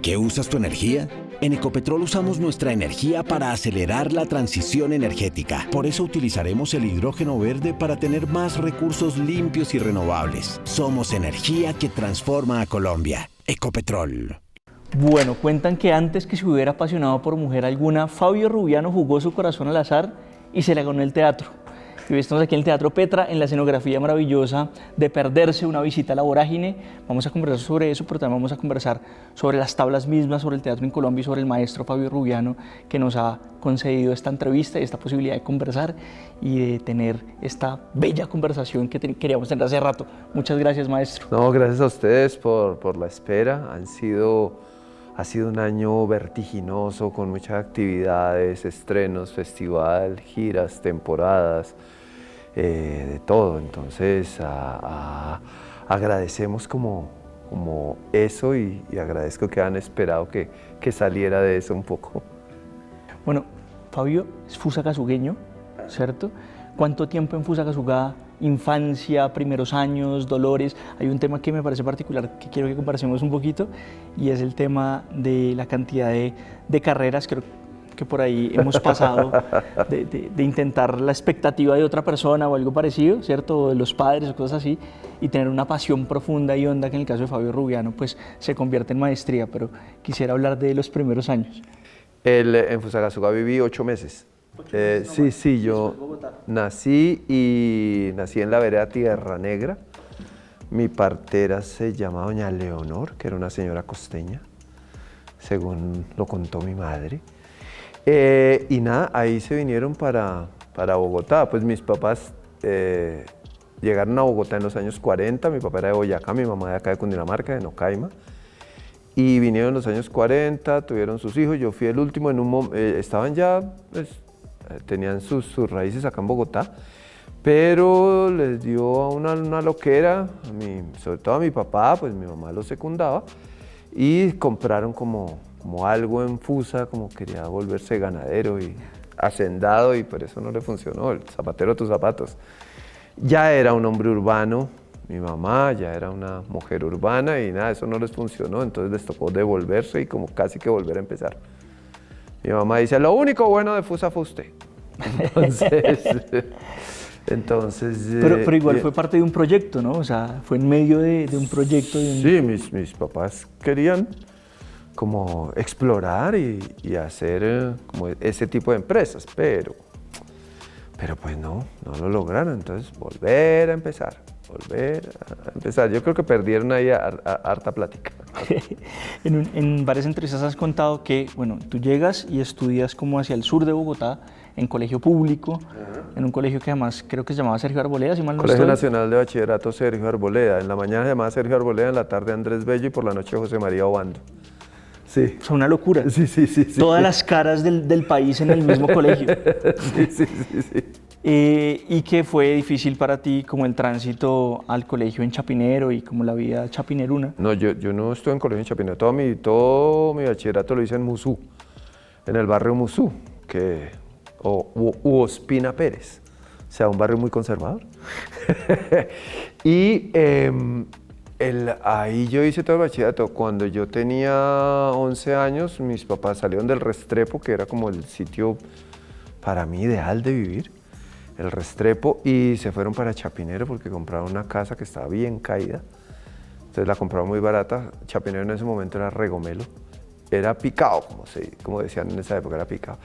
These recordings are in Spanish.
qué usas tu energía? En Ecopetrol usamos nuestra energía para acelerar la transición energética. Por eso utilizaremos el hidrógeno verde para tener más recursos limpios y renovables. Somos energía que transforma a Colombia. Ecopetrol. Bueno, cuentan que antes que se hubiera apasionado por mujer alguna, Fabio Rubiano jugó su corazón al azar y se le ganó el teatro. Y hoy estamos aquí en el Teatro Petra, en la escenografía maravillosa de Perderse, una visita a la vorágine. Vamos a conversar sobre eso, pero también vamos a conversar sobre las tablas mismas, sobre el teatro en Colombia y sobre el maestro Fabio Rubiano, que nos ha concedido esta entrevista y esta posibilidad de conversar y de tener esta bella conversación que queríamos tener hace rato. Muchas gracias, maestro. No, gracias a ustedes por la espera. Ha sido un año vertiginoso con muchas actividades, estrenos, festival, giras, temporadas, de todo. Entonces agradecemos como eso y agradezco que han esperado que saliera de eso un poco. Bueno, Fabio es fusagasugueño, ¿cierto? ¿Cuánto tiempo en Fusagasugá? Infancia, primeros años, dolores. Hay un tema que me parece particular que quiero que conversemos un poquito y es el tema de la cantidad de carreras. Creo que por ahí hemos pasado de intentar la expectativa de otra persona o algo parecido, ¿cierto? O de los padres o cosas así, y tener una pasión profunda y honda que en el caso de Fabio Rubiano pues se convierte en maestría, pero quisiera hablar de los primeros años. En Fusagasugá viví 8 meses. Sí, yo nací en la vereda Tierra Negra. Mi partera se llama doña Leonor, que era una señora costeña, según lo contó mi madre. Y nada, ahí se vinieron para Bogotá. Pues mis papás llegaron a Bogotá en los años 40, mi papá era de Boyacá, mi mamá de acá de Cundinamarca, de Nocaima. Y vinieron en los años 40, tuvieron sus hijos, yo fui el último, estaban ya, pues, tenían sus raíces acá en Bogotá, pero les dio una loquera, sobre todo a mi papá, pues mi mamá lo secundaba, y compraron como algo en Fusa, como quería volverse ganadero y hacendado, y por eso no le funcionó, el zapatero a tus zapatos. Ya era un hombre urbano, mi mamá ya era una mujer urbana y nada, eso no les funcionó, entonces les tocó devolverse y como casi que volver a empezar. Mi mamá dice, lo único bueno de Fusa fue usted. Entonces pero igual fue parte de un proyecto, ¿no? O sea, fue en medio de un proyecto. Sí, mis papás querían como explorar y hacer como ese tipo de empresas, pero pues no lo lograron, entonces volver a empezar. Yo creo que perdieron ahí harta plática. En varias entrevistas has contado que, bueno, tú llegas y estudias como hacia el sur de Bogotá, en colegio público, en un colegio que además creo que se llamaba Sergio Arboleda, si mal no Colegio estoy. Nacional de Bachillerato Sergio Arboleda. En la mañana se llamaba Sergio Arboleda, en la tarde Andrés Bello y por la noche José María Obando. Sí. O sea, una locura. Sí. Todas las caras del país en el mismo colegio. Sí. Y que fue difícil para ti como el tránsito al colegio en Chapinero y como la vida chapineruna. No, yo no estuve en colegio en Chapinero, todo mi bachillerato lo hice en Musú, en el barrio Musú, u Ospina Pérez, o sea, un barrio muy conservador. Y ahí yo hice todo el bachillerato. Cuando yo tenía 11 años, mis papás salieron del Restrepo, que era como el sitio para mí ideal de vivir, el Restrepo, y se fueron para Chapinero porque compraron una casa que estaba bien caída. Entonces la compraron muy barata. Chapinero en ese momento era regomelo. Era picado, como decían en esa época, era picado.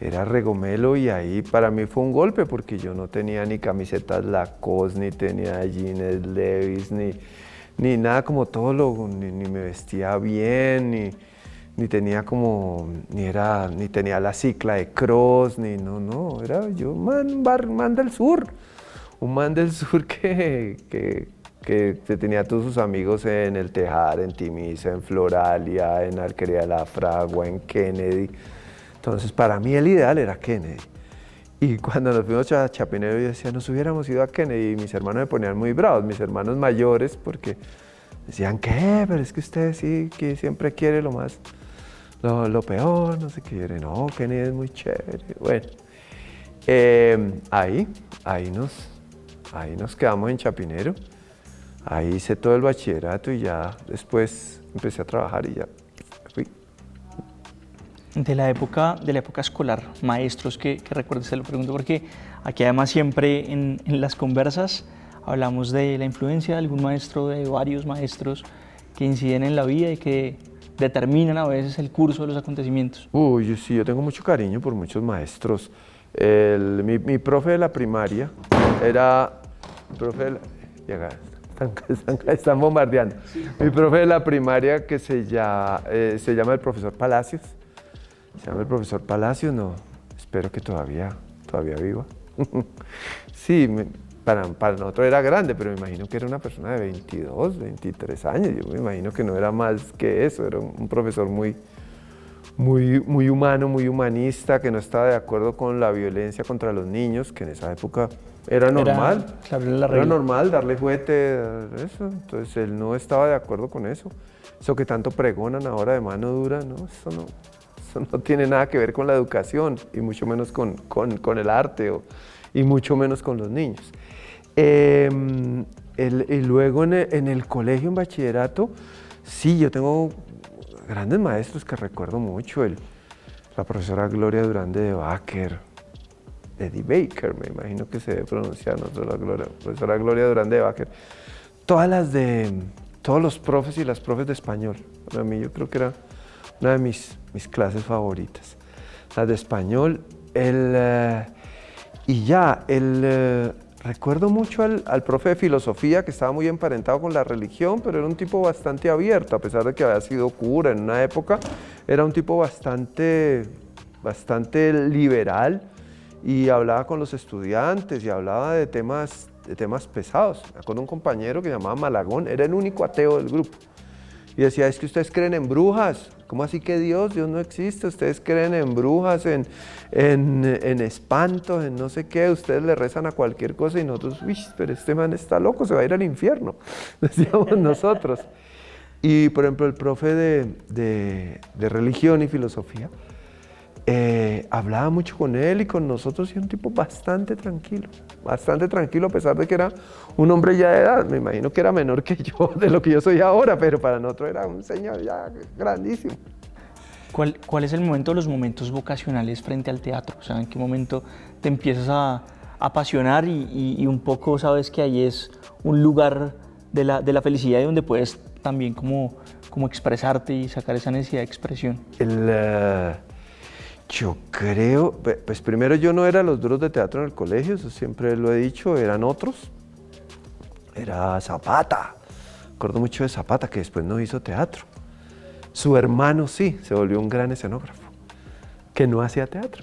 Era regomelo y ahí para mí fue un golpe porque yo no tenía ni camisetas Lacoste, ni tenía jeans Levi's, ni nada como ni me vestía bien, ni tenía ni tenía la cicla de cross, era yo un man del sur, que tenía a todos sus amigos en El Tejar, en Timisa, en Floralia, en Alquería de la Fragua, en Kennedy. Entonces para mí el ideal era Kennedy. Y cuando nos fuimos a Chapinero yo decía, nos hubiéramos ido a Kennedy, y mis hermanos me ponían muy bravos, mis hermanos mayores, porque decían, ¿qué? Pero es que usted sí, que siempre quiere lo peor, no sé qué. No, Kennedy es muy chévere. Bueno, ahí nos quedamos en Chapinero. Ahí hice todo el bachillerato y ya después empecé a trabajar y ya fui. de la época escolar, maestros que recuerdes, te lo pregunto porque aquí además siempre en las conversas hablamos de la influencia de algún maestro, de varios maestros que inciden en la vida y que determinan a veces el curso de los acontecimientos. Uy, sí, yo tengo mucho cariño por muchos maestros. Mi profe de la primaria era, profe de la, y acá están bombardeando. Sí. Mi profe de la primaria que se llama el profesor Palacios. Se llama el profesor Palacios, no, espero que todavía viva. Sí, para nosotros era grande, pero me imagino que era una persona de 22, 23 años. Yo me imagino que no era más que eso, era un profesor muy humano, muy humanista, que no estaba de acuerdo con la violencia contra los niños, que en esa época era normal. Era normal darle juguete, eso. Entonces él no estaba de acuerdo con eso. Eso que tanto pregonan ahora de mano dura, no, eso no tiene nada que ver con la educación, y mucho menos con el arte, y mucho menos con los niños. Y luego en el colegio, en bachillerato, sí, yo tengo grandes maestros que recuerdo mucho, la profesora Gloria Durán de Baker, Eddie Baker, me imagino que se debe pronunciar, ¿no? La profesora Gloria Durán de Baker, todos los profes y las profes de español. Para mí, yo creo que era una de mis clases favoritas, las de español. Recuerdo mucho al profe de filosofía, que estaba muy emparentado con la religión, pero era un tipo bastante abierto, a pesar de que había sido cura en una época. Era un tipo bastante liberal, y hablaba con los estudiantes y hablaba de temas pesados. Me acuerdo de un compañero que se llamaba Malagón, era el único ateo del grupo, y decía: es que ustedes creen en brujas. ¿Cómo así que Dios no existe? Ustedes creen en brujas, en espantos, en no sé qué. Ustedes le rezan a cualquier cosa, y nosotros, uy, pero este man está loco, se va a ir al infierno, decíamos nosotros. Y por ejemplo, el profe de religión y filosofía, hablaba mucho con él y con nosotros, y era un tipo bastante tranquilo, a pesar de que era un hombre ya de edad. Me imagino que era menor que yo, de lo que yo soy ahora, pero para nosotros era un señor ya grandísimo. ¿Cuál es el momento, los momentos vocacionales frente al teatro? O sea, ¿en qué momento te empiezas a apasionar y un poco sabes que ahí es un lugar de la felicidad, y donde puedes también como expresarte y sacar esa necesidad de expresión? Yo creo, pues primero, yo no era los duros de teatro en el colegio, eso siempre lo he dicho, eran otros. Era Zapata, recuerdo mucho de Zapata, que después no hizo teatro. Su hermano sí, se volvió un gran escenógrafo, que no hacía teatro.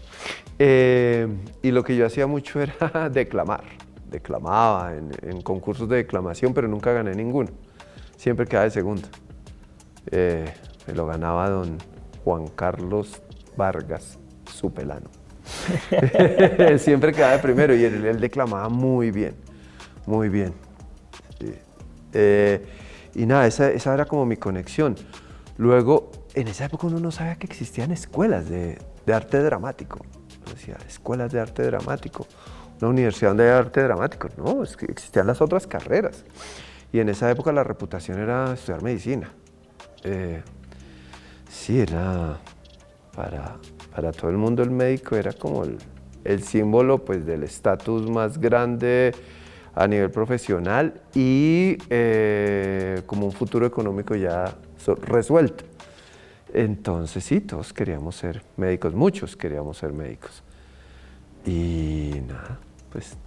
Y lo que yo hacía mucho era declamar. Declamaba en concursos de declamación, pero nunca gané ninguno. Siempre quedaba de segundo. Me lo ganaba don Juan Carlos Vargas Supelano. Siempre quedaba de primero, y él declamaba muy bien, muy bien. Sí. Y nada, esa era como mi conexión. Luego, en esa época uno no sabía que existían escuelas de arte dramático. Decía, escuelas de arte dramático, una universidad donde hay arte dramático. No, es que existían las otras carreras. Y en esa época la reputación era estudiar medicina. Sí, era para todo el mundo el médico era como el símbolo, pues, del estatus más grande a nivel profesional, y como un futuro económico ya resuelto. Entonces sí, todos queríamos ser médicos, muchos queríamos ser médicos. Y nada, pues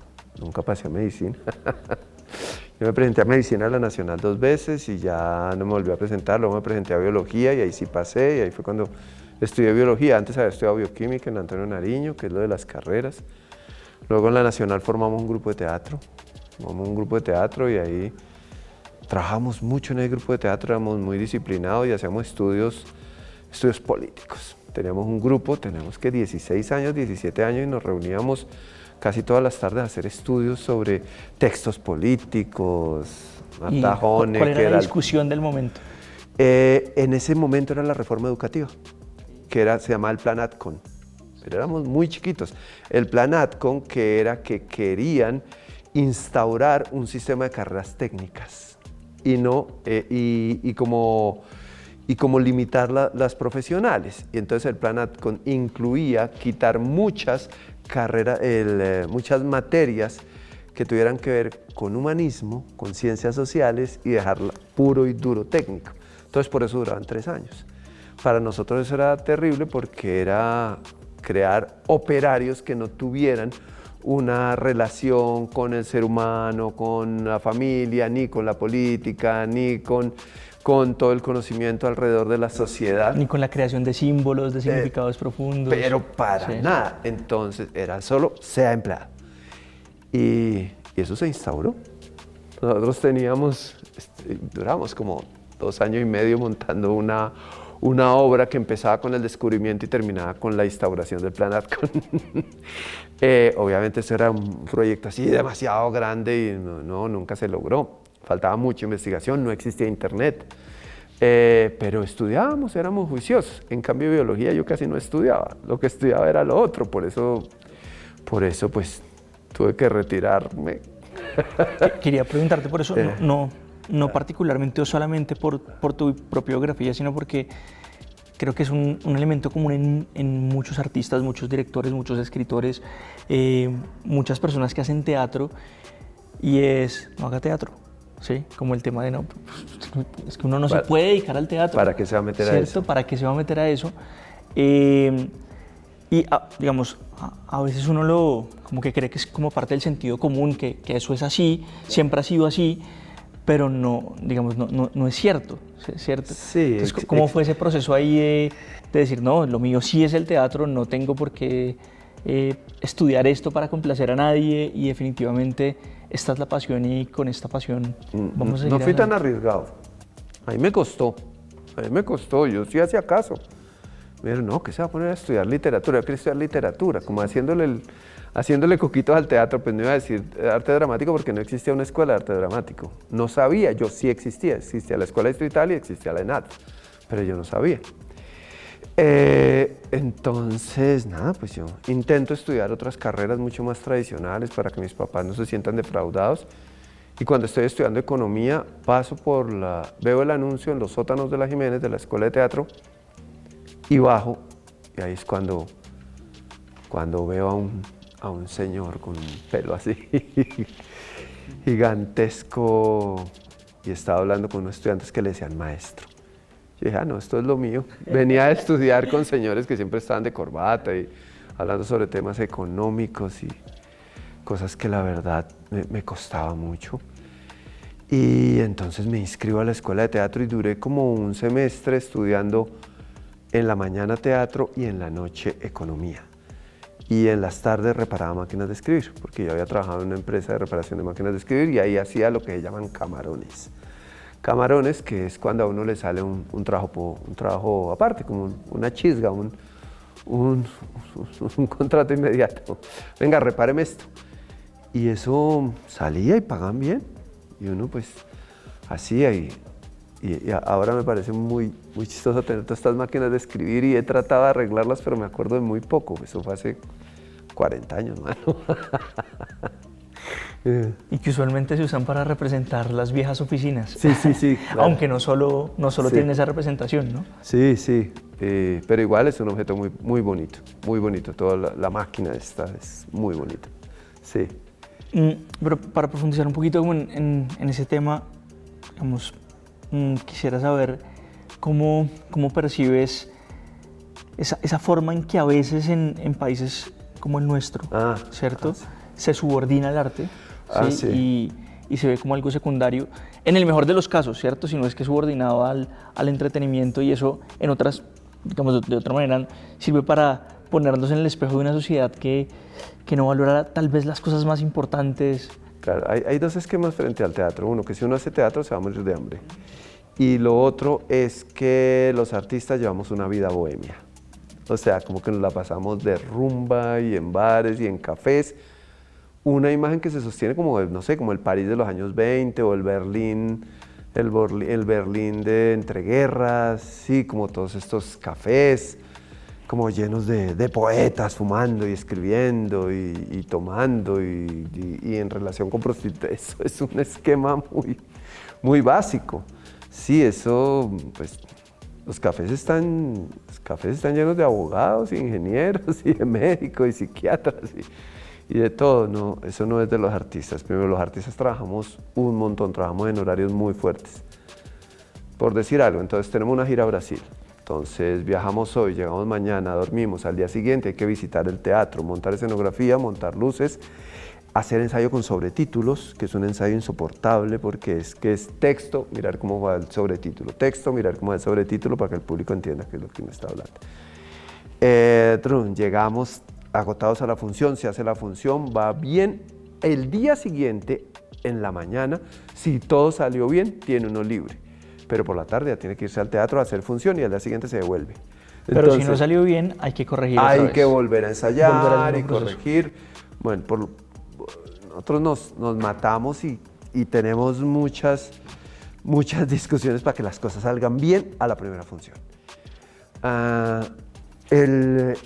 nunca pasé a medicina. Yo me presenté a medicina a la Nacional 2 veces y ya no me volví a presentar. Luego me presenté a biología y ahí sí pasé, y ahí fue cuando estudié biología. Antes había estudiado bioquímica en Antonio Nariño, que es lo de las carreras. Luego en la Nacional formamos un grupo de teatro. Y ahí trabajamos mucho en el grupo de teatro, éramos muy disciplinados y hacíamos estudios políticos. Teníamos un grupo, tenemos que 16 años, 17 años, y nos reuníamos casi todas las tardes a hacer estudios sobre textos políticos, Matajones. ¿Cuál era la discusión del momento? En ese momento era la reforma educativa, se llamaba el Plan Atcon, pero éramos muy chiquitos. El Plan Atcon, que era que querían instaurar un sistema de carreras técnicas y y como limitar las profesionales. Y entonces el plan ATCON incluía quitar muchas carreras, muchas materias que tuvieran que ver con humanismo, con ciencias sociales y dejarla puro y duro técnico. Entonces por eso duraban 3 años. Para nosotros eso era terrible porque era crear operarios que no tuvieran una relación con el ser humano, con la familia, ni con la política, ni con todo el conocimiento alrededor de la sociedad. Ni con la creación de símbolos, de significados profundos. Pero para nada. Entonces era solo sea empleado. Y eso se instauró. Nosotros duramos como 2 años y medio montando una obra que empezaba con el descubrimiento y terminaba con la instauración del plan ATCON. Obviamente eso era un proyecto así demasiado grande y nunca se logró. Faltaba mucha investigación, no existía internet. Pero estudiábamos, éramos juiciosos. En cambio, biología yo casi no estudiaba. Lo que estudiaba era lo otro. Por eso pues tuve que retirarme. Quería preguntarte por eso, no particularmente o solamente por tu propia biografía, sino porque creo que es un elemento común en muchos artistas, muchos directores, muchos escritores, muchas personas que hacen teatro, y no haga teatro, ¿sí? Como el tema de es que uno no se puede dedicar al teatro. ¿Para qué se va a meter a eso? ¿Para qué se va a meter a eso? Digamos, a veces uno como que cree que es como parte del sentido común, que eso es así, siempre ha sido así, pero no, digamos, no es cierto, ¿cierto? Sí. Entonces, ¿cómo fue ese proceso ahí de decir, no, lo mío sí es el teatro, no tengo por qué estudiar esto para complacer a nadie y definitivamente esta es la pasión y con esta pasión vamos a seguir No fui adelante? tan arriesgado. A mí me costó, yo sí hacía caso. Me dijeron, no, ¿qué se va a poner a estudiar literatura? Yo quería estudiar literatura, como haciéndole coquitos al teatro, pues no iba a decir arte dramático porque no existía una escuela de arte dramático. No sabía, yo sí existía la escuela distrital y existía la ENAD, pero yo no sabía. Entonces, nada, pues yo intento estudiar otras carreras mucho más tradicionales para que mis papás no se sientan defraudados. Y cuando estoy estudiando economía, veo el anuncio en los sótanos de la Jiménez, de la Escuela de Teatro, y bajo, y ahí es cuando veo a un señor con un pelo así gigantesco, y estaba hablando con unos estudiantes que le decían maestro. Yo dije, no, esto es lo mío. Venía a estudiar con señores que siempre estaban de corbata y hablando sobre temas económicos y cosas que la verdad me costaba mucho. Y entonces me inscribo a la escuela de teatro y duré como un semestre estudiando en la mañana teatro y en la noche economía. Y en las tardes reparaba máquinas de escribir, porque yo había trabajado en una empresa de reparación de máquinas de escribir y ahí hacía lo que llaman camarones. Camarones, que es cuando a uno le sale un trabajo aparte, como una chisga, un contrato inmediato. Venga, repáreme esto. Y eso salía y pagaban bien. Y uno pues hacía y ahora me parece muy chistoso tener todas estas máquinas de escribir y he tratado de arreglarlas, pero me acuerdo de muy poco. Eso fue hace 40 años, mano. Y que usualmente se usan para representar las viejas oficinas. Sí. Claro. Aunque no solo Sí. tienen esa representación, ¿no? Sí. Pero igual es un objeto muy bonito, muy bonito. Toda la máquina esta es muy bonita. Sí. Pero para profundizar un poquito como en ese tema, digamos, quisiera saber cómo percibes esa forma en que a veces en países como el nuestro, ¿cierto? Se subordina el arte, ¿sí? Y se ve como algo secundario, en el mejor de los casos, ¿cierto? Si no es que es subordinado al entretenimiento y eso en otras, digamos, de otra manera sirve para ponernos en el espejo de una sociedad que no valora tal vez las cosas más importantes. Claro, hay dos esquemas frente al teatro. Uno, que si uno hace teatro se va a morir de hambre. Y lo otro es que los artistas llevamos una vida bohemia. O sea, como que nos la pasamos de rumba y en bares y en cafés. Una imagen que se sostiene como, no sé, como el París de los años 20 o el Berlín de entreguerras, sí, como todos estos cafés, como llenos de poetas fumando y escribiendo y tomando y en relación con prostitutas. Eso es un esquema muy básico. Sí, eso pues Los cafés están llenos de abogados, y ingenieros, y de médicos, y psiquiatras, y de todo. No, eso no es de los artistas. Primero, los artistas trabajamos un montón, trabajamos en horarios muy fuertes. Por decir algo, entonces tenemos una gira a Brasil. Entonces viajamos hoy, llegamos mañana, dormimos, al día siguiente hay que visitar el teatro, montar escenografía, montar luces, hacer ensayo con sobretítulos, que es un ensayo insoportable porque es texto, mirar cómo va el sobretítulo, texto, mirar cómo va el sobretítulo para que el público entienda qué es lo que uno está hablando. Llegamos agotados a la función, se hace la función, va bien. El día siguiente, en la mañana, si todo salió bien, tiene uno libre. Pero por la tarde ya tiene que irse al teatro a hacer función y al día siguiente se devuelve. Pero entonces, si no salió bien, hay que corregir otra vez. Hay que volver a ensayar y corregir. Bueno, nosotros nos matamos y tenemos muchas discusiones para que las cosas salgan bien a la primera función.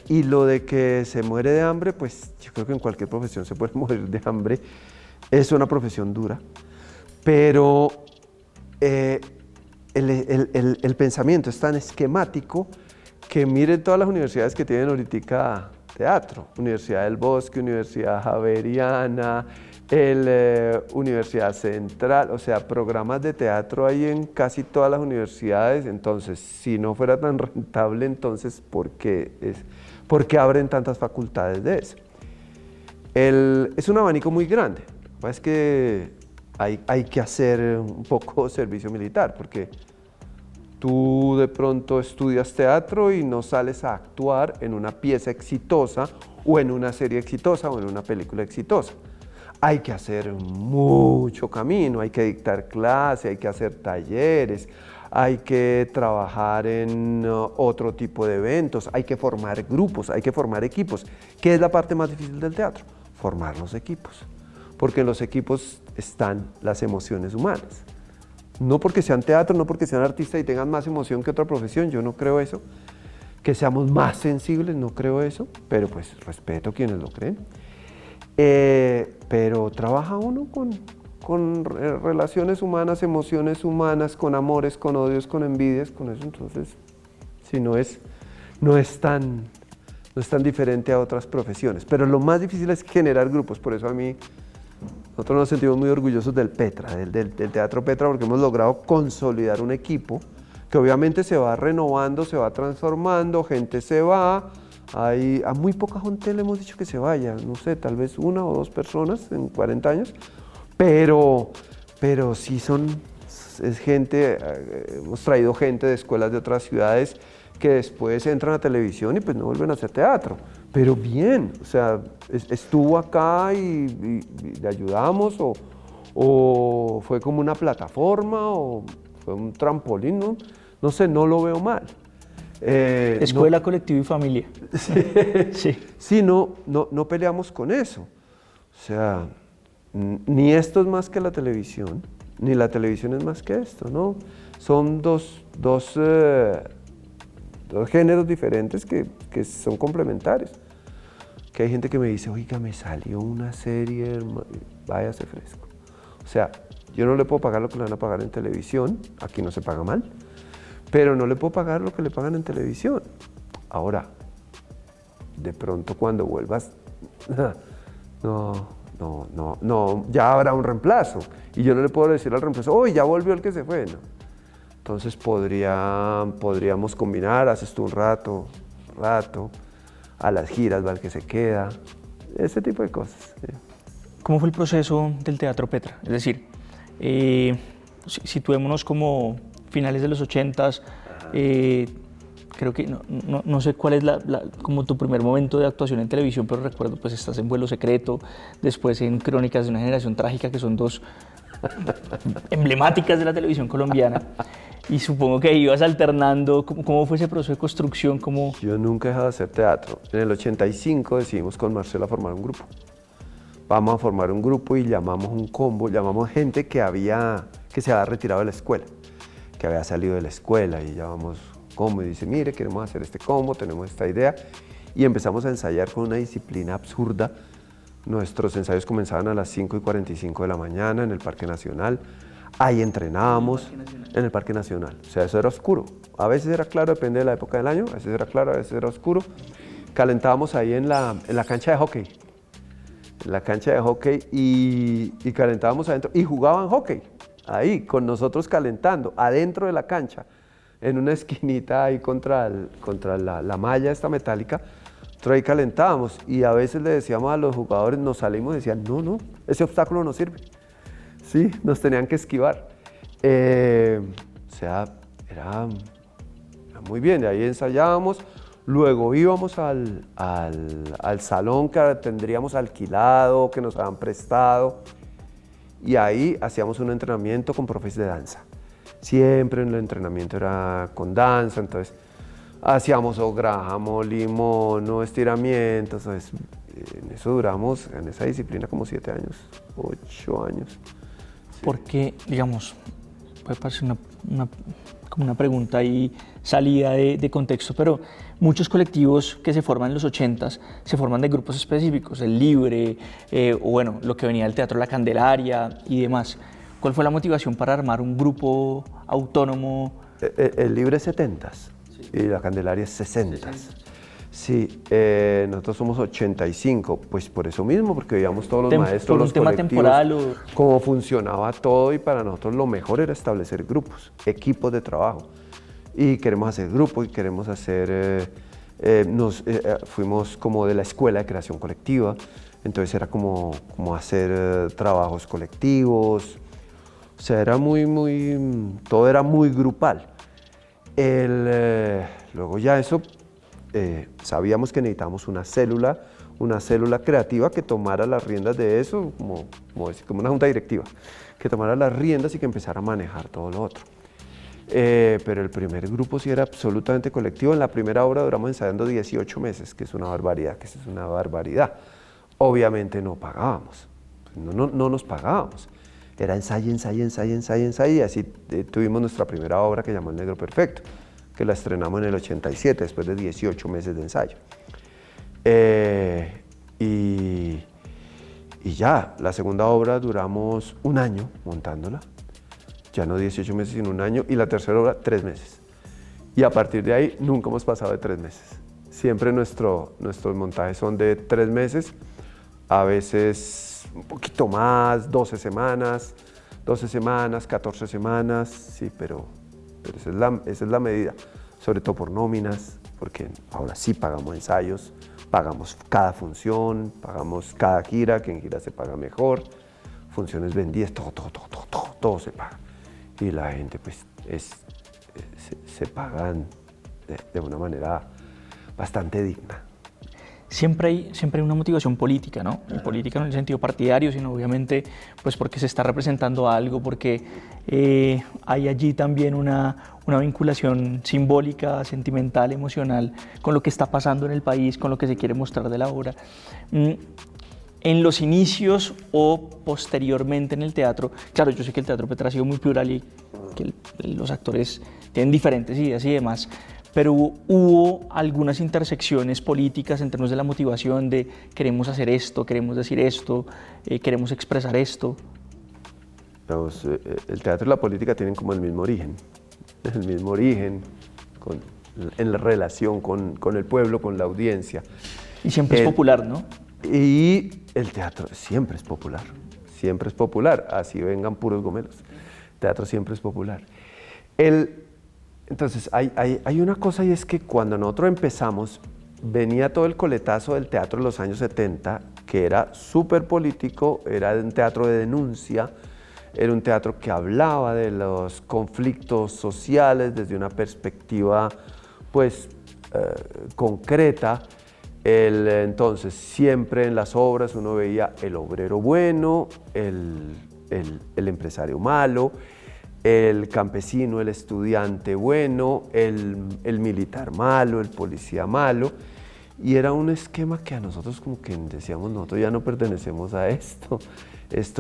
Y lo de que se muere de hambre, pues yo creo que en cualquier profesión se puede morir de hambre. Es una profesión dura, pero el pensamiento es tan esquemático que miren todas las universidades que tienen ahorita teatro. Universidad del Bosque, Universidad Javeriana, Universidad Central, o sea, programas de teatro hay en casi todas las universidades. Entonces, si no fuera tan rentable, entonces, ¿por qué abren tantas facultades de eso? Es un abanico muy grande. Lo que pasa es que hay que hacer un poco servicio militar, porque tú de pronto estudias teatro y no sales a actuar en una pieza exitosa o en una serie exitosa o en una película exitosa. Hay que hacer mucho camino, hay que dictar clase, hay que hacer talleres, hay que trabajar en otro tipo de eventos, hay que formar grupos, hay que formar equipos. ¿Qué es la parte más difícil del teatro? Formar los equipos, porque en los equipos están las emociones humanas. No porque sean teatro, no porque sean artistas y tengan más emoción que otra profesión, yo no creo eso. Que seamos más sensibles, no creo eso, pero pues respeto a quienes lo creen. Pero trabaja uno con relaciones humanas, emociones humanas, con amores, con odios, con envidias, con eso. Entonces, si no es tan diferente a otras profesiones. Pero lo más difícil es generar grupos, por eso nosotros nos sentimos muy orgullosos del Petra, del Teatro Petra, porque hemos logrado consolidar un equipo que obviamente se va renovando, se va transformando, gente se va. A muy poca gente le hemos dicho que se vaya, no sé, tal vez 1 o 2 personas en 40 años, pero sí es gente, hemos traído gente de escuelas de otras ciudades que después entran a televisión y pues no vuelven a hacer teatro, pero bien, o sea, estuvo acá y le ayudamos o fue como una plataforma o fue un trampolín, no sé, no lo veo mal. Escuela, colectivo y familia. Sí, no peleamos con eso. O sea, ni esto es más que la televisión, ni la televisión es más que esto, ¿no? Son dos géneros diferentes que son complementarios. Que hay gente que me dice, oiga, me salió una serie, váyase fresco. O sea, yo no le puedo pagar lo que le van a pagar en televisión, aquí no se paga mal, pero no le puedo pagar lo que le pagan en televisión. Ahora, de pronto cuando vuelvas, ya habrá un reemplazo. Y yo no le puedo decir al reemplazo, ¡oh, ya volvió el que se fue! No. Entonces podríamos combinar, haces tú un rato, a las giras va el que se queda, ese tipo de cosas. Sí. ¿Cómo fue el proceso del Teatro Petra? Es decir, situémonos como finales de los 80s, creo que no sé cuál es como tu primer momento de actuación en televisión, pero recuerdo pues estás en Vuelo Secreto, después en Crónicas de una generación trágica, que son 2 emblemáticas de la televisión colombiana, y supongo que ibas alternando. ¿Cómo fue ese proceso de construcción? Yo nunca he dejado de hacer teatro. En el 85 decidimos con Marcela formar un grupo. Vamos a formar un grupo y llamamos un combo, llamamos gente que se había retirado de la escuela, que había salido de la escuela, y llamamos combo y dice, mire, queremos hacer este combo, tenemos esta idea, y empezamos a ensayar con una disciplina absurda. Nuestros ensayos comenzaban a las 5:45 de la mañana en el Parque Nacional, Ahí entrenábamos en el Parque Nacional. O sea, eso era oscuro. A veces era claro, depende de la época del año. A veces era claro, a veces era oscuro. Calentábamos ahí en la cancha de hockey. En la cancha de hockey y calentábamos adentro. Y jugaban hockey. Ahí, con nosotros calentando, adentro de la cancha. En una esquinita ahí contra la malla esta metálica. Nosotros ahí calentábamos. Y a veces le decíamos a los jugadores, nos salimos y decían, no, ese obstáculo no sirve. Sí, nos tenían que esquivar. O sea, era muy bien, de ahí ensayábamos, luego íbamos al salón que tendríamos alquilado, que nos habían prestado, y ahí hacíamos un entrenamiento con profes de danza. Siempre el entrenamiento era con danza, entonces hacíamos gramo, limón, estiramientos, entonces, en eso duramos, en esa disciplina como 7 años, 8 años. Porque, digamos, puede parecer como una pregunta ahí salida de contexto, pero muchos colectivos que se forman en los 80s se forman de grupos específicos, el Libre, o bueno, lo que venía del Teatro La Candelaria y demás. ¿Cuál fue la motivación para armar un grupo autónomo? El Libre es 70s y La Candelaria es 60s. Sí, nosotros somos 85, pues por eso mismo, porque veíamos todos los maestros, ¿Por un los tema colectivos, temporal cómo funcionaba todo, y para nosotros lo mejor era establecer grupos, equipos de trabajo. Y queremos hacer grupos y queremos hacer, fuimos como de la escuela de creación colectiva, entonces era como hacer trabajos colectivos, o sea, era todo era muy grupal. Luego ya eso, sabíamos que necesitábamos una célula creativa que tomara las riendas de eso, como una junta directiva, que tomara las riendas y que empezara a manejar todo lo otro. Pero el primer grupo sí era absolutamente colectivo. En la primera obra duramos ensayando 18 meses, que es una barbaridad, Obviamente no pagábamos, no nos pagábamos. Era ensayo, y así tuvimos nuestra primera obra que llamó El Negro Perfecto, que la estrenamos en el 87, después de 18 meses de ensayo. Y ya, la segunda obra duramos 1 año montándola, ya no 18 meses, sino 1 año, y la tercera obra 3 meses. Y a partir de ahí nunca hemos pasado de 3 meses. Siempre nuestros montajes son de 3 meses, a veces un poquito más, 12 semanas, 14 semanas, sí, pero esa es la medida, sobre todo por nóminas, porque ahora sí pagamos ensayos, pagamos cada función, pagamos cada gira, que en gira se paga mejor, funciones vendidas, todo se paga. Y la gente pues se pagan de una manera bastante digna. Siempre hay una motivación política, ¿no? Y política no en el sentido partidario, sino obviamente pues porque se está representando algo, porque hay allí también una vinculación simbólica, sentimental, emocional con lo que está pasando en el país, con lo que se quiere mostrar de la obra. En los inicios o posteriormente en el teatro, claro, yo sé que el Teatro Petra ha sido muy plural y que los actores tienen diferentes ideas y demás, pero hubo algunas intersecciones políticas en términos de la motivación de queremos hacer esto, queremos decir esto, queremos expresar esto. El teatro y la política tienen como el mismo origen en la relación con el pueblo, con la audiencia. Y siempre es popular, ¿no? Y el teatro siempre es popular, así vengan puros gomelos. El teatro siempre es popular. Entonces, hay una cosa, y es que cuando nosotros empezamos, venía todo el coletazo del teatro de los años 70, que era súper político, era un teatro de denuncia, era un teatro que hablaba de los conflictos sociales desde una perspectiva, pues, concreta. Entonces, siempre en las obras uno veía el obrero bueno, el empresario malo, el campesino, el estudiante bueno, el militar malo, el policía malo, y era un esquema que a nosotros como que decíamos, nosotros ya no pertenecemos a esto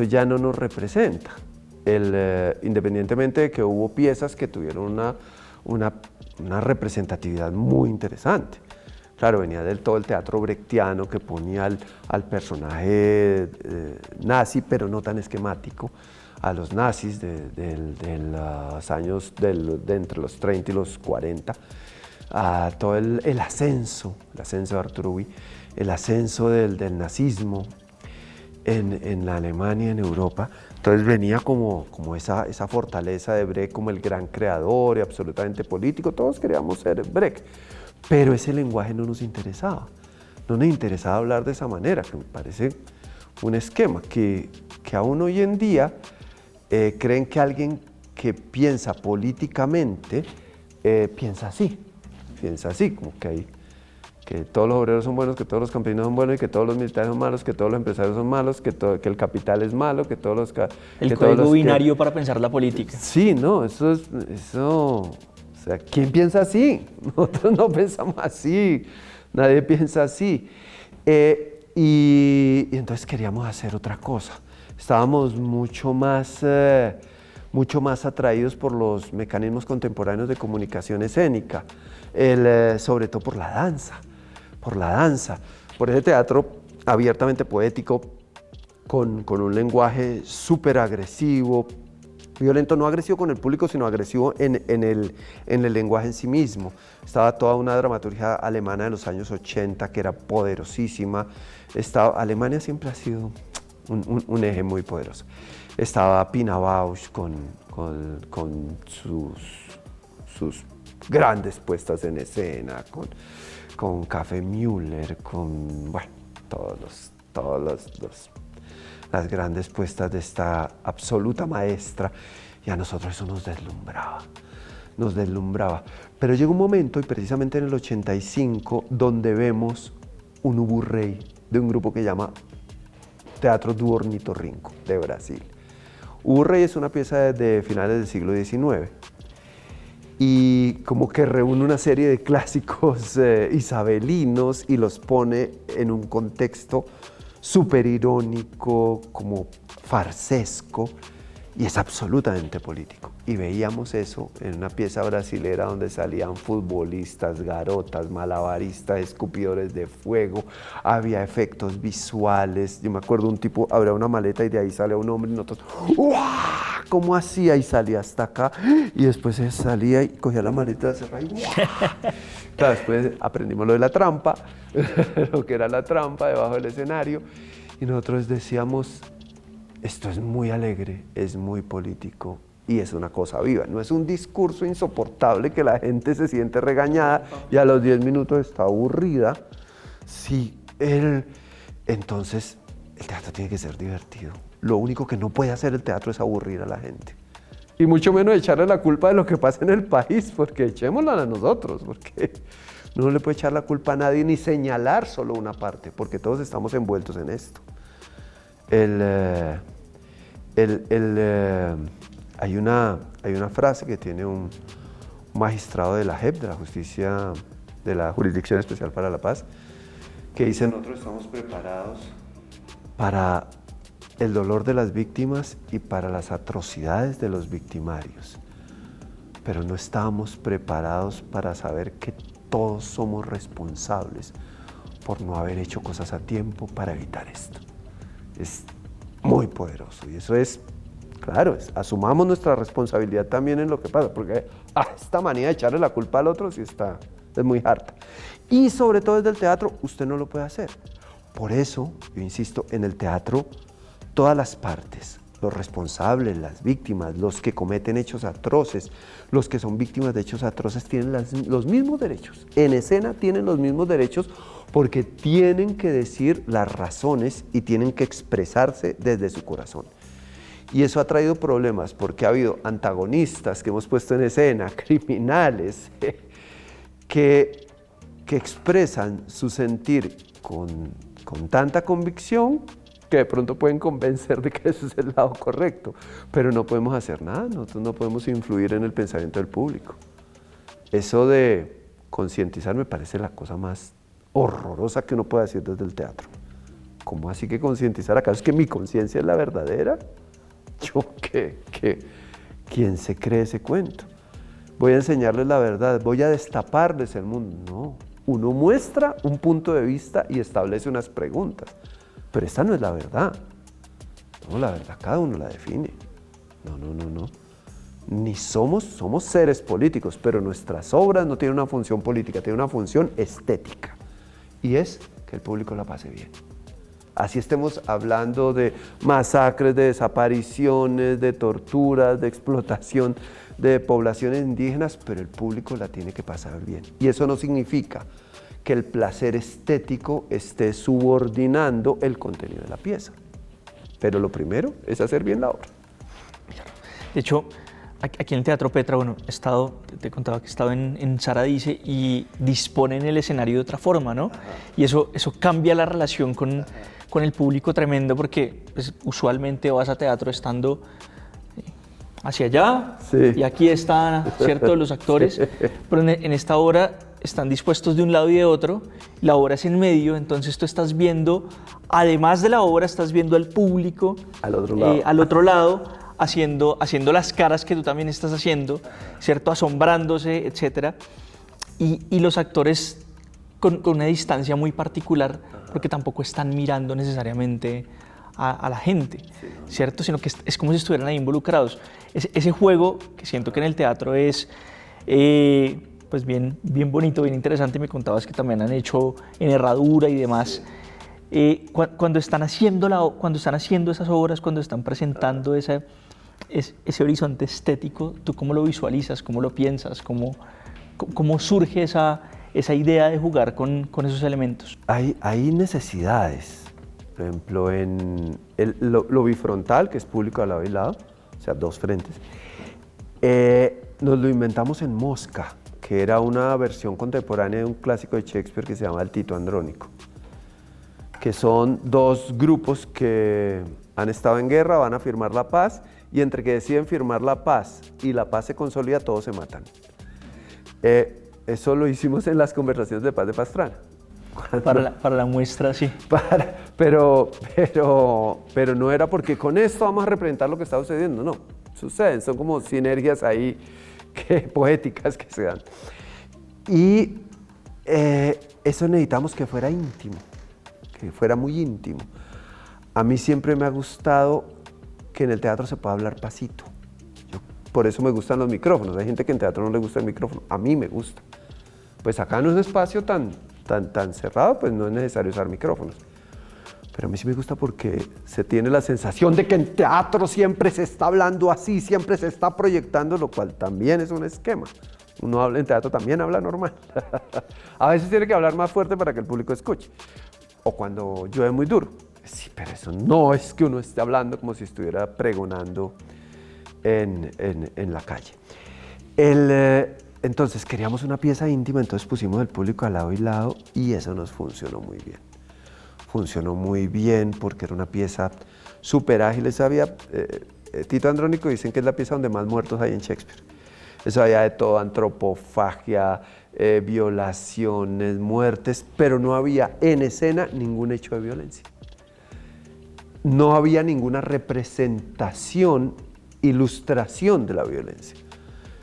ya no nos representa, independientemente de que hubo piezas que tuvieron una representatividad muy interesante. Claro, venía del todo el teatro brechtiano, que ponía al personaje nazi, pero no tan esquemático, a los nazis de los años de entre los 30 y los 40, a todo el ascenso de Arturo Ui, el ascenso del nazismo en la Alemania, en Europa. Entonces venía como esa fortaleza de Brecht como el gran creador y absolutamente político. Todos queríamos ser Brecht, pero ese lenguaje no nos interesaba. No nos interesaba hablar de esa manera, que me parece un esquema que aún hoy en día creen que alguien que piensa políticamente piensa así, como que todos los obreros son buenos, que todos los campesinos son buenos, y que todos los militares son malos, que todos los empresarios son malos, que el capital es malo, que todos los... El código binario para pensar la política. Sí, no, eso, o sea, ¿quién piensa así? Nosotros no pensamos así, nadie piensa así. Y entonces queríamos hacer otra cosa. Estábamos mucho más atraídos por los mecanismos contemporáneos de comunicación escénica, sobre todo por la danza, por ese teatro abiertamente poético, con un lenguaje súper agresivo, violento, no agresivo con el público, sino agresivo en el lenguaje en sí mismo. Estaba toda una dramaturgia alemana de los años 80 que era poderosísima. Alemania siempre ha sido un eje muy poderoso. Estaba Pina Bausch con sus grandes puestas en escena, con Café Müller, con bueno, las grandes puestas de esta absoluta maestra, y a nosotros eso nos deslumbraba. Pero llegó un momento, y precisamente en el 85, donde vemos un Ubu Rei de un grupo que llama Teatro do Ornitorrinco de Brasil. Ubu Rei es una pieza de finales del siglo XIX y como que reúne una serie de clásicos isabelinos y los pone en un contexto súper irónico, como farsesco, y es absolutamente político. Y veíamos eso en una pieza brasilera donde salían futbolistas, garotas, malabaristas, escupidores de fuego, había efectos visuales. Yo me acuerdo un tipo abría una maleta y de ahí salía un hombre y nosotros, ¡uah! ¿Cómo hacía? Y salía hasta acá y después salía y cogía la maleta, cerraba y ¡uah! Claro, después aprendimos lo de la trampa, lo que era la trampa debajo del escenario, y nosotros decíamos, esto es muy alegre, es muy político y es una cosa viva. No es un discurso insoportable que la gente se siente regañada y a los 10 minutos está aburrida. Sí, entonces el teatro tiene que ser divertido. Lo único que no puede hacer el teatro es aburrir a la gente. Y mucho menos echarle la culpa de lo que pasa en el país, porque echémosla a nosotros, porque no le puede echar la culpa a nadie ni señalar solo una parte, porque todos estamos envueltos en esto. Hay una frase que tiene un magistrado de la JEP, de la Jurisdicción Especial para la Paz, que dice: nosotros estamos preparados para el dolor de las víctimas y para las atrocidades de los victimarios, pero no estábamos preparados para saber que todos somos responsables por no haber hecho cosas a tiempo para evitar esto. Es muy poderoso y eso es, claro, asumamos nuestra responsabilidad también en lo que pasa, porque esta manía de echarle la culpa al otro sí es muy harta. Y sobre todo desde el teatro usted no lo puede hacer. Por eso, yo insisto, en el teatro todas las partes, los responsables, las víctimas, los que cometen hechos atroces, los que son víctimas de hechos atroces tienen los mismos derechos. En escena tienen los mismos derechos porque tienen que decir las razones y tienen que expresarse desde su corazón. Y eso ha traído problemas porque ha habido antagonistas que hemos puesto en escena, criminales, que expresan su sentir con tanta convicción que de pronto pueden convencer de que ese es el lado correcto, pero no podemos hacer nada, nosotros no podemos influir en el pensamiento del público. Eso de concientizar me parece la cosa más horrorosa que uno puede decir desde el teatro. ¿Cómo así que concientizar? ¿Acaso es que mi conciencia es la verdadera? ¿Yo qué? ¿Quién se cree ese cuento? Voy a enseñarles la verdad, voy a destaparles el mundo. No, uno muestra un punto de vista y establece unas preguntas. Pero esta no es la verdad. No, la verdad cada uno la define. No. Ni somos seres políticos, pero nuestras obras no tienen una función política, tienen una función estética. Y es que el público la pase bien. Así estemos hablando de masacres, de desapariciones, de torturas, de explotación de poblaciones indígenas, pero el público la tiene que pasar bien. Y eso no significa que el placer estético esté subordinando el contenido de la pieza. Pero lo primero es hacer bien la obra. De hecho, aquí en el Teatro Petra, bueno, te contaba que he estado en Saradice y disponen el escenario de otra forma, ¿no? Y eso cambia la relación con el público tremendo, porque pues, usualmente vas a teatro estando hacia allá, sí, y aquí están, ¿cierto?, los actores, sí, pero en esta obra están dispuestos de un lado y de otro, la obra es en medio, entonces tú estás viendo, además de la obra, estás viendo al público al otro lado, haciendo las caras que tú también estás haciendo, ¿cierto?, asombrándose, etc. Y los actores con una distancia muy particular, porque tampoco están mirando necesariamente a la gente, ¿cierto?, sino que es como si estuvieran ahí involucrados. Ese juego que siento que en el teatro es pues bien bonito, bien interesante. Me contabas que también han hecho en Herradura y demás. Cuando están haciendo esas obras, cuando están presentando ese horizonte estético, ¿tú cómo lo visualizas? ¿Cómo lo piensas? ¿Cómo surge esa idea de jugar con esos elementos? Hay necesidades. Por ejemplo, en lo bifrontal, que es público a lado y lado, o sea, dos frentes, nos lo inventamos en Mosca, que era una versión contemporánea de un clásico de Shakespeare que se llama El Tito Andrónico, que son dos grupos que han estado en guerra, van a firmar la paz, y entre que deciden firmar la paz y la paz se consolida, todos se matan. Eso lo hicimos en las conversaciones de paz de Pastrana. Para la muestra, sí. Pero no era porque con esto vamos a representar lo que está sucediendo, no. Suceden, son como sinergias ahí poéticas que se dan. Y eso necesitamos que fuera íntimo, que fuera muy íntimo. A mí siempre me ha gustado que en el teatro se pueda hablar pasito. Por eso me gustan los micrófonos. Hay gente que en teatro no le gusta el micrófono, a mí me gusta. Pues acá en un espacio tan cerrado, pues no es necesario usar micrófonos. Pero a mí sí me gusta porque se tiene la sensación de que en teatro siempre se está hablando así, siempre se está proyectando, lo cual también es un esquema. Uno habla en teatro, también habla normal. A veces tiene que hablar más fuerte para que el público escuche. O cuando llueve muy duro. Sí, pero eso no es que uno esté hablando como si estuviera pregonando en la calle. Entonces queríamos una pieza íntima, entonces pusimos el público al lado y lado y eso nos funcionó muy bien. Funcionó muy bien porque era una pieza súper ágil. Tito Andrónico dicen que es la pieza donde más muertos hay en Shakespeare. Eso había de todo, antropofagia, violaciones, muertes, pero no había en escena ningún hecho de violencia. No había ninguna representación, ilustración de la violencia.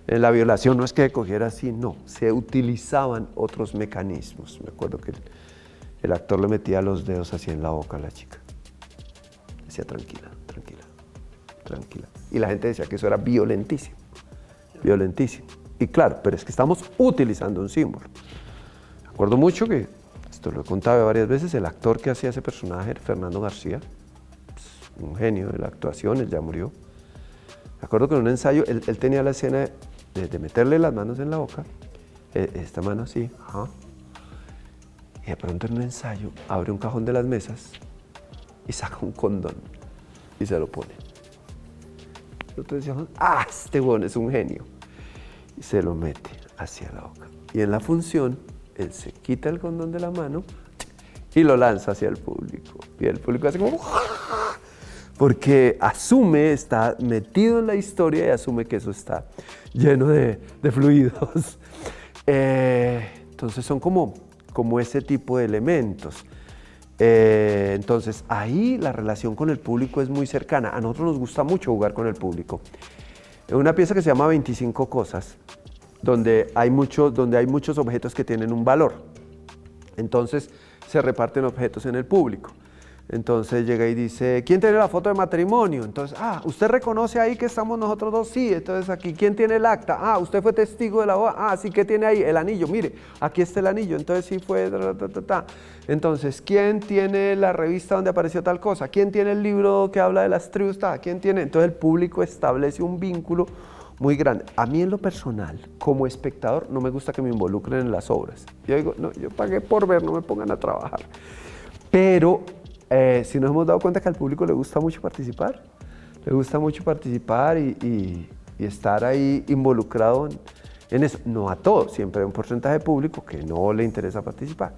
La violación no es que cogiera así, no, se utilizaban otros mecanismos. Me acuerdo que el actor le metía los dedos así en la boca a la chica. Decía tranquila. Y la gente decía que eso era violentísimo. Y claro, pero es que estamos utilizando un símbolo. Me acuerdo mucho que, esto lo he contado varias veces, el actor que hacía ese personaje era Fernando García, un genio de la actuación, él ya murió. Me acuerdo que en un ensayo él tenía la escena de meterle las manos en la boca, esta mano así, y de pronto en un ensayo abre un cajón de las mesas y saca un condón y se lo pone. Nosotros decíamos, este huevón es un genio. Y se lo mete hacia la boca. Y en la función, él se quita el condón de la mano y lo lanza hacia el público. Y el público hace como... porque asume, está metido en la historia y asume que eso está lleno de fluidos. Entonces son como ese tipo de elementos. Entonces ahí la relación con el público es muy cercana. A nosotros nos gusta mucho jugar con el público. Es una pieza que se llama 25 cosas, donde hay muchos objetos que tienen un valor. Entonces se reparten objetos en el público. Entonces llega y dice, ¿quién tiene la foto de matrimonio? Entonces, ¿usted reconoce ahí que estamos nosotros dos? Sí, entonces aquí, ¿quién tiene el acta? ¿Usted fue testigo de la boda? Sí, ¿qué tiene ahí? El anillo, mire, aquí está el anillo, entonces sí fue, Entonces, ¿quién tiene la revista donde apareció tal cosa? ¿Quién tiene el libro que habla de las tribus? ¿Quién tiene? Entonces el público establece un vínculo muy grande. A mí en lo personal, como espectador, no me gusta que me involucren en las obras. Yo digo, no, yo pagué por ver, no me pongan a trabajar. Pero si nos hemos dado cuenta que al público le gusta mucho participar y estar ahí involucrado en eso. No a todos, siempre hay un porcentaje de público que no le interesa participar.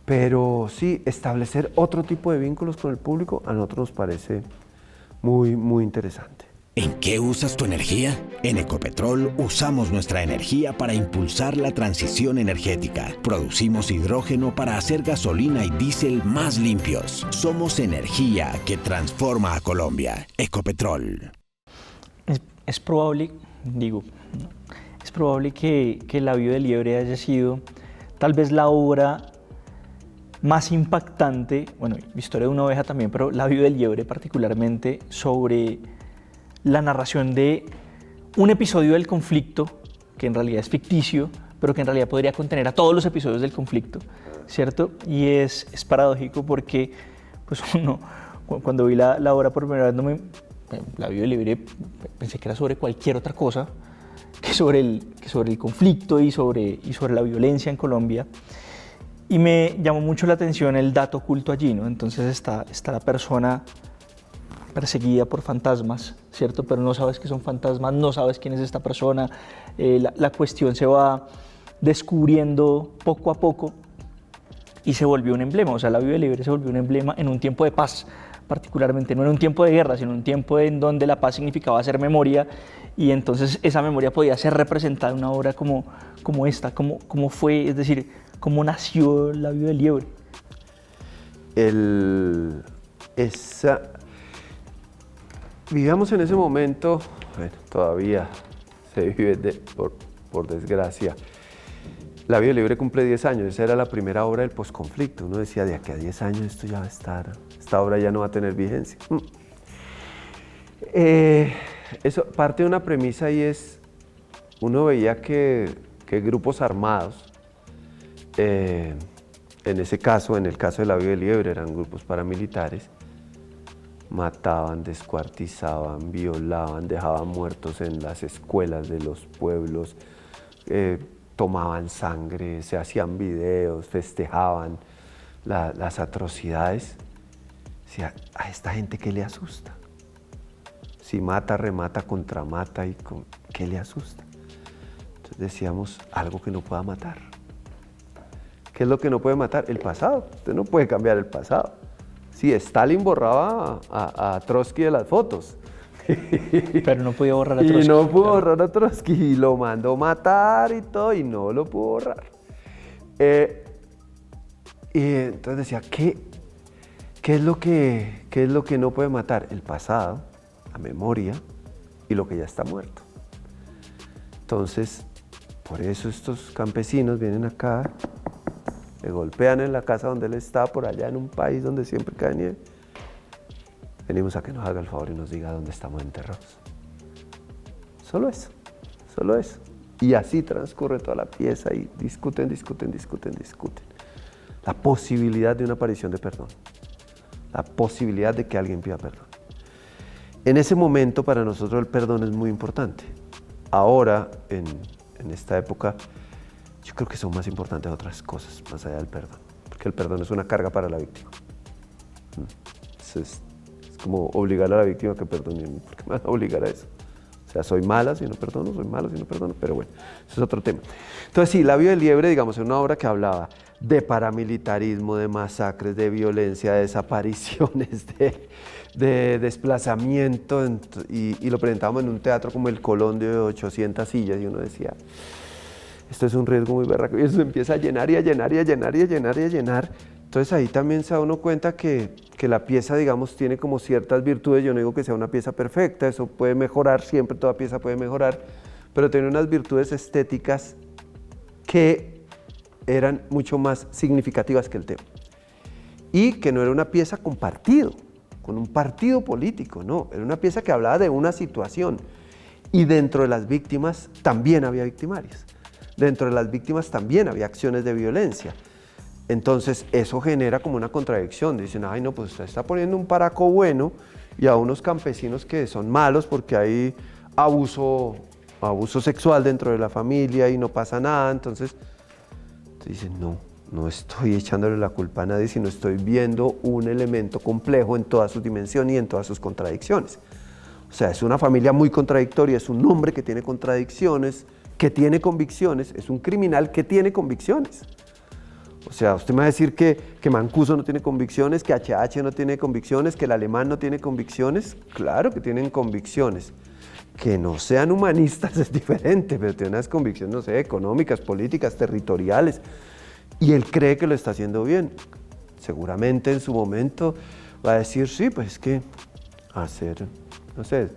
Pero sí, establecer otro tipo de vínculos con el público a nosotros nos parece muy, muy interesante. ¿En qué usas tu energía? En Ecopetrol usamos nuestra energía para impulsar la transición energética. Producimos hidrógeno para hacer gasolina y diésel más limpios. Somos energía que transforma a Colombia. Ecopetrol. Es probable que La vida del liebre haya sido tal vez la obra más impactante, bueno, Historia de una oveja también, pero La vida del liebre particularmente, sobre la narración de un episodio del conflicto que en realidad es ficticio, pero que en realidad podría contener a todos los episodios del conflicto, ¿cierto? Y es paradójico porque pues uno, cuando vi la obra por primera vez, La vida del liebre, pensé que era sobre cualquier otra cosa que sobre el conflicto y sobre la violencia en Colombia. Y me llamó mucho la atención el dato oculto allí, ¿no? Entonces está la persona perseguida por fantasmas, ¿cierto? Pero no sabes que son fantasmas, no sabes quién es esta persona. La cuestión se va descubriendo poco a poco y se volvió un emblema. O sea, La vida del liebre se volvió un emblema en un tiempo de paz, particularmente, no en un tiempo de guerra, sino en un tiempo en donde la paz significaba hacer memoria, y entonces esa memoria podía ser representada en una obra como esta, como fue, es decir, cómo nació La vida del liebre. Vivíamos en ese momento, bueno, todavía se vive por desgracia. La vida del liebre cumple 10 años, esa era la primera obra del posconflicto. Uno decía, de aquí a 10 años esto ya va a estar, esta obra ya no va a tener vigencia. Eso parte de una premisa, y es, uno veía que grupos armados, en el caso de La vida del liebre eran grupos paramilitares, mataban, descuartizaban, violaban, dejaban muertos en las escuelas de los pueblos, tomaban sangre, se hacían videos, festejaban las atrocidades. O sea, a esta gente, ¿qué le asusta? Si mata, remata, contramata, ¿qué le asusta? Entonces decíamos, algo que no pueda matar. ¿Qué es lo que no puede matar? El pasado. Usted no puede cambiar el pasado. Sí, Stalin borraba a Trotsky de las fotos. Pero no podía borrar a Trotsky. Y no pudo borrar a Trotsky, y lo mandó matar y todo, y no lo pudo borrar. Y entonces decía, ¿qué es lo que no puede matar? El pasado, la memoria y lo que ya está muerto. Entonces, por eso estos campesinos vienen acá, le golpean en la casa donde él está, por allá en un país donde siempre cae nieve. Venimos a que nos haga el favor y nos diga dónde estamos enterrados. Solo eso, solo eso. Y así transcurre toda la pieza y discuten. La posibilidad de una aparición de perdón, la posibilidad de que alguien pida perdón. En ese momento para nosotros el perdón es muy importante. Ahora, en esta época, yo creo que son más importantes otras cosas más allá del perdón, porque el perdón es una carga para la víctima. Es como obligar a la víctima a que perdone. ¿Por qué me van a obligar a eso? O sea, soy mala si no perdono, soy malo si no perdono, pero bueno, eso es otro tema. Entonces sí, La vida del liebre, digamos, es una obra que hablaba de paramilitarismo, de masacres, de violencia, de desapariciones, de desplazamiento, y lo presentábamos en un teatro como el Colón de 800 sillas, y uno decía, esto es un riesgo muy berraco, y eso se empieza a llenar y a llenar y a llenar y a llenar y a llenar. Entonces ahí también se da uno cuenta que la pieza, digamos, tiene como ciertas virtudes. Yo no digo que sea una pieza perfecta, eso puede mejorar, siempre toda pieza puede mejorar, pero tiene unas virtudes estéticas que eran mucho más significativas que el tema. y que no era una pieza con partido, con un partido político, no, era una pieza que hablaba de una situación. Y dentro de las víctimas también había victimarios. Dentro de las víctimas también había acciones de violencia. Entonces eso genera como una contradicción. Dicen, ay no, pues usted está poniendo un paraco bueno y a unos campesinos que son malos porque hay abuso sexual dentro de la familia y no pasa nada. Entonces dicen, no estoy echándole la culpa a nadie, sino estoy viendo un elemento complejo en toda su dimensión y en todas sus contradicciones. O sea, es una familia muy contradictoria, es un hombre que tiene contradicciones, que tiene convicciones, es un criminal que tiene convicciones. O sea, usted me va a decir que Mancuso no tiene convicciones, que HH no tiene convicciones, que el alemán no tiene convicciones. Claro que tienen convicciones. Que no sean humanistas es diferente, pero tienen unas convicciones, no sé, económicas, políticas, territoriales. Y él cree que lo está haciendo bien. Seguramente en su momento va a decir, sí, pues es que hacer, no sé,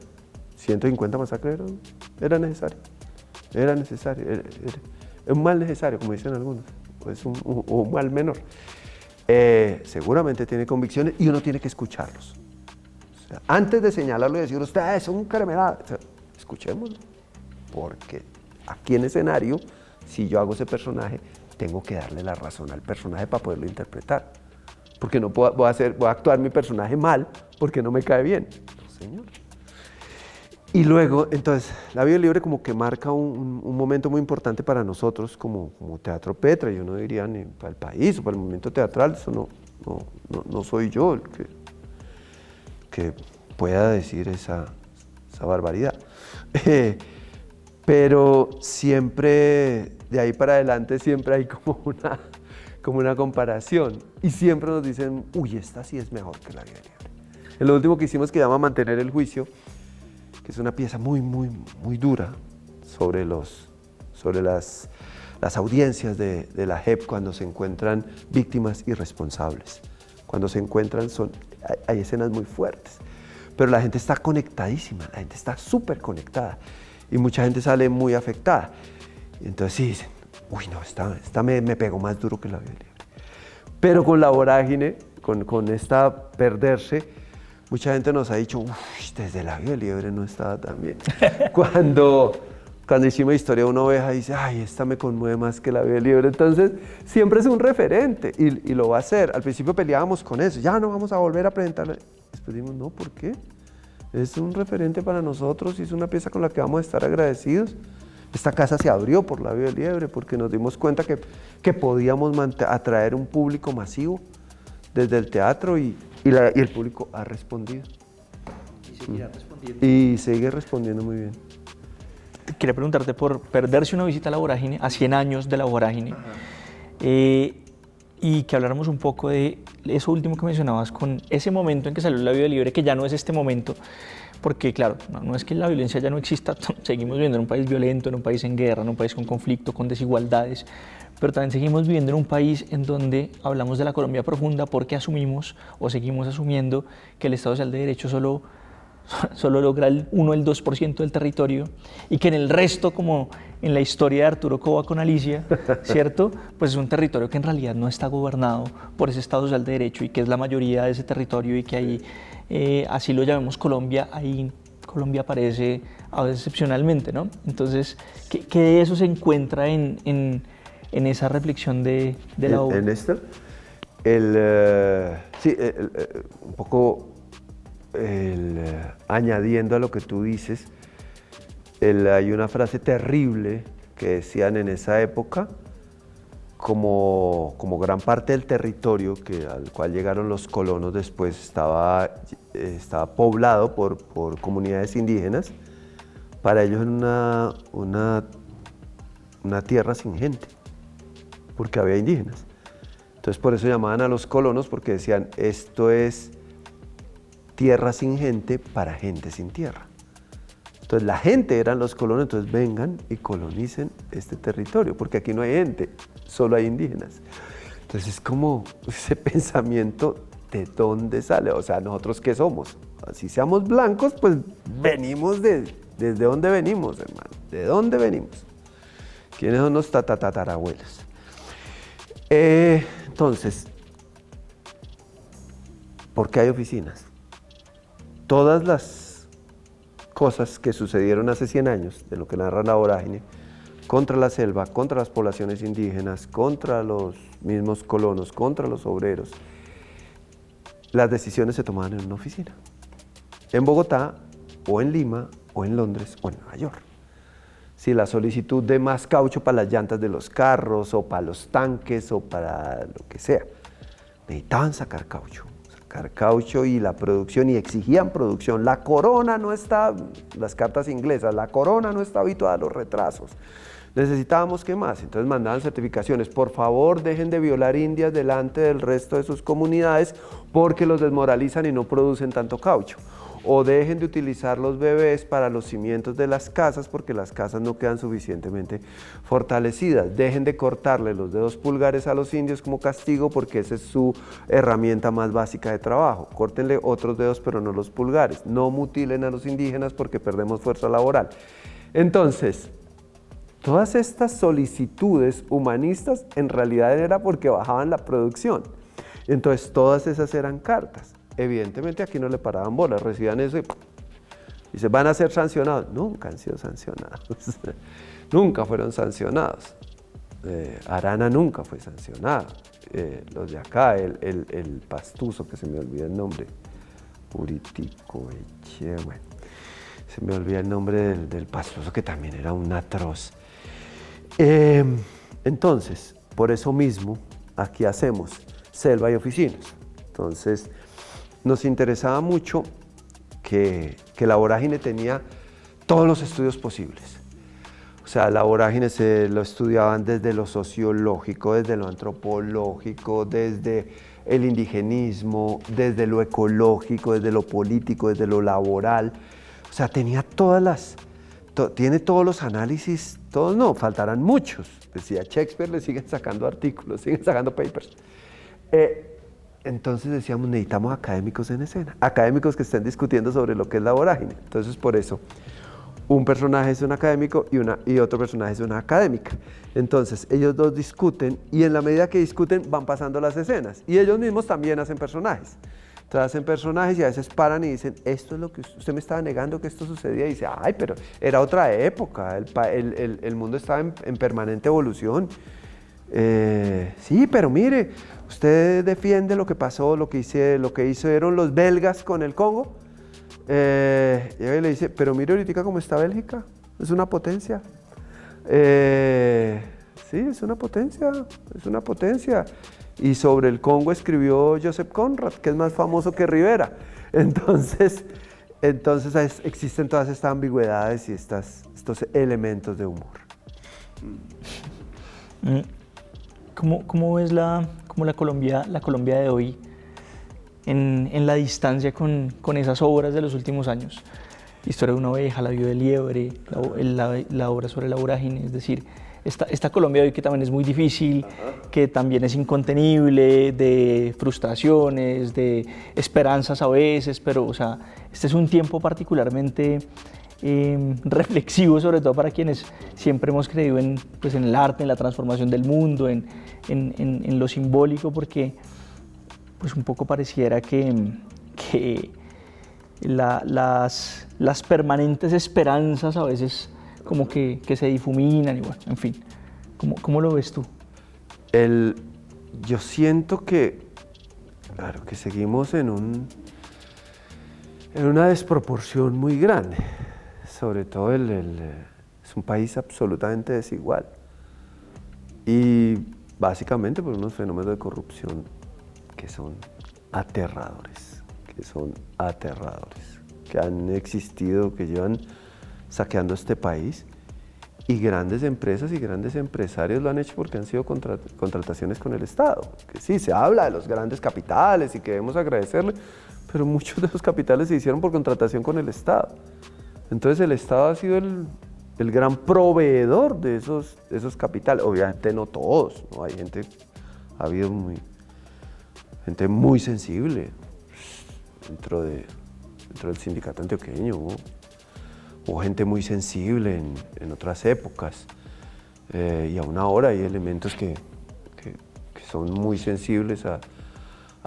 150 masacres era necesario. Era necesario. Era un mal necesario, como dicen algunos. Pues un mal menor. Seguramente tiene convicciones y uno tiene que escucharlos. O sea, antes de señalarlo y decir, usted es un caramelo, o sea, escuchémoslo. Porque aquí en escenario, si yo hago ese personaje, tengo que darle la razón al personaje para poderlo interpretar. Porque no puedo, voy a actuar mi personaje mal porque no me cae bien. No, señor. Y luego, entonces, La Vida Libre como que marca un momento muy importante para nosotros como Teatro Petra. Yo no diría ni para el país o para el movimiento teatral, eso no soy yo el que pueda decir esa barbaridad. Pero siempre, de ahí para adelante, siempre hay como una comparación. Y siempre nos dicen, uy, esta sí es mejor que La Vida Libre. En lo último que hicimos, que llama Mantener el Juicio, que es una pieza muy dura sobre las audiencias de la JEP cuando se encuentran víctimas irresponsables. Cuando se encuentran hay escenas muy fuertes, pero la gente está conectadísima, la gente está súper conectada y mucha gente sale muy afectada. Y entonces sí dicen, uy no, esta me pegó más duro que La Vida Libre. Pero con la vorágine, con esta perderse, mucha gente nos ha dicho, uy, desde La Vida Libre no estaba tan bien. Cuando hicimos Historia de una oveja, dice, ay, esta me conmueve más que La Vida Libre. Entonces, siempre es un referente y lo va a hacer. Al principio peleábamos con eso, ya no vamos a volver a presentarla. Después dijimos, no, ¿por qué? Es un referente para nosotros y es una pieza con la que vamos a estar agradecidos. Esta casa se abrió por La Vida Libre porque nos dimos cuenta que podíamos atraer un público masivo desde el teatro y el público ha respondido. Y seguirá respondiendo. Y sigue respondiendo muy bien. Quería preguntarte por perderse una visita a la vorágine, a 100 años de la vorágine, y que habláramos un poco de eso último que mencionabas, con ese momento en que salió La Vida Libre, que ya no es este momento, porque claro, no es que la violencia ya no exista, seguimos viviendo en un país violento, en un país en guerra, en un país con conflicto, con desigualdades, pero también seguimos viviendo en un país en donde hablamos de la Colombia profunda porque asumimos o seguimos asumiendo que el Estado Social de Derecho solo logra el 1 o el 2% del territorio y que en el resto, como en la historia de Arturo Cova con Alicia, ¿cierto? Pues es un territorio que en realidad no está gobernado por ese Estado Social de Derecho y que es la mayoría de ese territorio y que ahí, así lo llamemos Colombia, ahí Colombia aparece a veces excepcionalmente, ¿no? Entonces, ¿qué de eso se encuentra en esa reflexión de la obra? En esta, un poco añadiendo a lo que tú dices, hay una frase terrible que decían en esa época, como gran parte del territorio al cual llegaron los colonos después estaba poblado por comunidades indígenas. Para ellos era una tierra sin gente, porque había indígenas. Entonces por eso llamaban a los colonos, porque decían, esto es tierra sin gente para gente sin tierra. Entonces la gente eran los colonos, entonces vengan y colonicen este territorio, porque aquí no hay gente, solo hay indígenas. Entonces es como ese pensamiento, ¿de dónde sale? O sea, ¿nosotros qué somos? Si seamos blancos, pues venimos ¿desde dónde venimos, hermano? ¿De dónde venimos? ¿Quiénes son los tatarabuelos? Entonces, ¿Por qué hay oficinas? Todas las cosas que sucedieron hace 100 años, de lo que narra La Vorágine, contra la selva, contra las poblaciones indígenas, contra los mismos colonos, contra los obreros, las decisiones se tomaban en una oficina, en Bogotá, o en Lima, o en Londres, o en Nueva York. Si la solicitud de más caucho para las llantas de los carros, o para los tanques, o para lo que sea, necesitaban sacar caucho y la producción, y exigían producción. La corona no está, las cartas inglesas, la corona no está habituada a los retrasos. Necesitábamos ¿qué más? Entonces mandaban certificaciones, por favor dejen de violar indias delante del resto de sus comunidades porque los desmoralizan y no producen tanto caucho. O dejen de utilizar los bebés para los cimientos de las casas porque las casas no quedan suficientemente fortalecidas. Dejen de cortarle los dedos pulgares a los indios como castigo porque esa es su herramienta más básica de trabajo. Córtenle otros dedos pero no los pulgares. No mutilen a los indígenas porque perdemos fuerza laboral. Entonces, todas estas solicitudes humanistas en realidad era porque bajaban la producción. Entonces todas esas eran cartas. Evidentemente aquí no le paraban bolas, recibían eso y se van a ser sancionados. Nunca han sido sancionados, nunca fueron sancionados. Arana nunca fue sancionado. Los de acá, el pastuso, que se me olvida el nombre, Puritico, bueno, se me olvida el nombre del pastuso, que también era un atroz. Entonces, por eso mismo, aquí hacemos selva y oficinas. Entonces, nos interesaba mucho que La Vorágine tenía todos los estudios posibles. O sea, La Vorágine se lo estudiaban desde lo sociológico, desde lo antropológico, desde el indigenismo, desde lo ecológico, desde lo político, desde lo laboral. O sea, tenía tiene todos los análisis, todos no, faltarán muchos. Decía Shakespeare, le siguen sacando artículos, siguen sacando papers. Entonces decíamos, necesitamos académicos en escena, académicos que estén discutiendo sobre lo que es La Vorágine. Entonces, por eso, un personaje es un académico y otro personaje es una académica. Entonces, ellos dos discuten y en la medida que discuten van pasando las escenas. Y ellos mismos también hacen personajes. Entonces hacen personajes y a veces paran y dicen, esto es lo que usted me estaba negando que esto sucedía. Y dice, ay, pero era otra época, el mundo estaba en permanente evolución. Sí, pero mire, usted defiende lo que pasó, lo que hicieron los belgas con el Congo. Y él le dice, pero mire ahorita cómo está Bélgica, es una potencia. Sí, es una potencia. Y sobre el Congo escribió Joseph Conrad, que es más famoso que Rivera. Entonces existen todas estas ambigüedades y estos elementos de humor. ¿Cómo ves la Colombia de hoy en la distancia con esas obras de los últimos años? Historia de una oveja, La viuda del liebre, la obra sobre La Vorágine, es decir, esta Colombia de hoy que también es muy difícil, que también es incontenible, de frustraciones, de esperanzas a veces, pero o sea, este es un tiempo particularmente reflexivo, sobre todo para quienes siempre hemos creído en el arte, en la transformación del mundo, en lo simbólico, porque pues un poco pareciera que las permanentes esperanzas a veces como que se difuminan y bueno, en fin, ¿cómo lo ves tú? Yo siento que seguimos en una desproporción muy grande. Sobre todo es un país absolutamente desigual y básicamente por unos fenómenos de corrupción que son aterradores, que han existido, que llevan saqueando este país, y grandes empresas y grandes empresarios lo han hecho porque han sido contrataciones con el Estado. Que sí, se habla de los grandes capitales y que debemos agradecerle, pero muchos de los capitales se hicieron por contratación con el Estado. Entonces el Estado ha sido el gran proveedor de esos capitales. Obviamente no todos, ¿no? Ha habido gente muy sensible dentro del sindicato antioqueño. Hubo gente muy sensible en otras épocas y aún ahora hay elementos que son muy sensibles a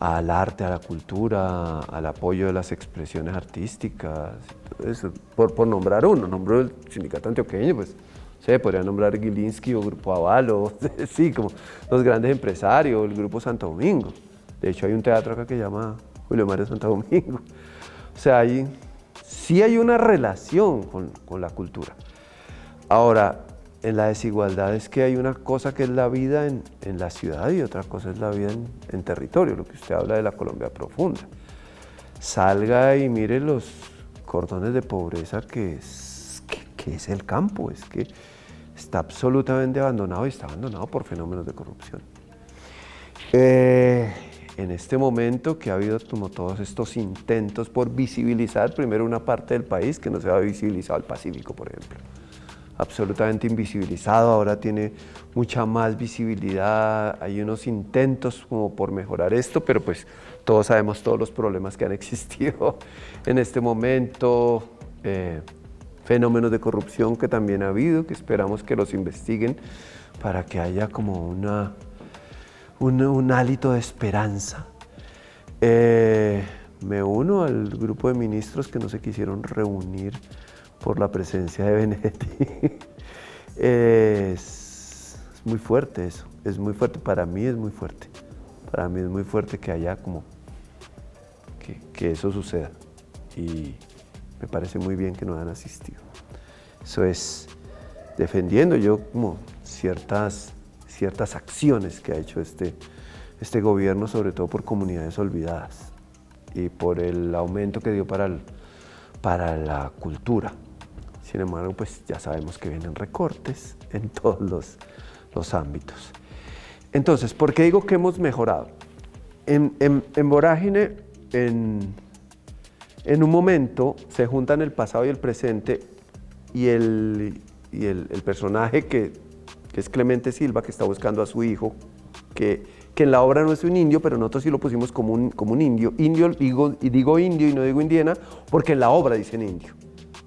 al arte, a la cultura, al apoyo de las expresiones artísticas, todo eso, por nombrar uno. Nombró el sindicato antioqueño, pues se podría nombrar Gilinski o Grupo Aval, o sí, como los grandes empresarios, el Grupo Santo Domingo. De hecho hay un teatro acá que se llama Julio Mario Santo Domingo. O sea, sí hay una relación con la cultura. Ahora, en la desigualdad es que hay una cosa que es la vida en la ciudad y otra cosa es la vida en territorio, lo que usted habla de la Colombia profunda. Salga y mire los cordones de pobreza que es el campo, es que está absolutamente abandonado y está abandonado por fenómenos de corrupción. En este momento que ha habido como todos estos intentos por visibilizar primero una parte del país que no se ha visibilizado, el Pacífico, por ejemplo. Absolutamente invisibilizado, ahora tiene mucha más visibilidad, hay unos intentos como por mejorar esto, pero pues todos sabemos todos los problemas que han existido en este momento, fenómenos de corrupción que también ha habido, que esperamos que los investiguen para que haya como un hálito de esperanza. Me uno al grupo de ministros que no se quisieron reunir por la presencia de Benedetti. Es muy fuerte eso, es muy fuerte, para mí es muy fuerte. Para mí es muy fuerte que haya como que eso suceda y me parece muy bien que no hayan asistido. Eso es defendiendo yo como ciertas acciones que ha hecho este gobierno, sobre todo por comunidades olvidadas y por el aumento que dio para la cultura. Sin embargo, pues ya sabemos que vienen recortes en todos los ámbitos. Entonces, ¿por qué digo que hemos mejorado? En Vorágine, en un momento, se juntan el pasado y el presente y el personaje que es Clemente Silva, que está buscando a su hijo, que en la obra no es un indio, pero nosotros sí lo pusimos como un indio. Indio, digo indio y no digo indígena, porque en la obra dicen indio.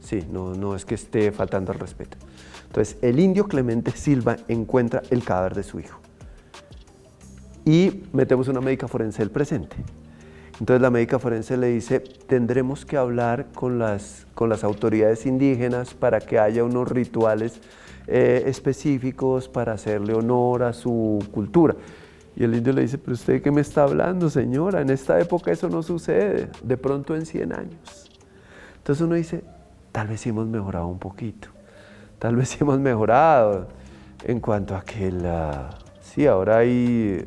Sí, no es que esté faltando al respeto. Entonces, el indio Clemente Silva encuentra el cadáver de su hijo. Y metemos una médica forense del presente. Entonces, la médica forense le dice, tendremos que hablar con las autoridades indígenas para que haya unos rituales específicos para hacerle honor a su cultura. Y el indio le dice, pero ¿usted qué me está hablando, señora? En esta época eso no sucede, de pronto en 100 años. Entonces uno dice, tal vez sí hemos mejorado un poquito, tal vez sí hemos mejorado en cuanto a que sí, ahora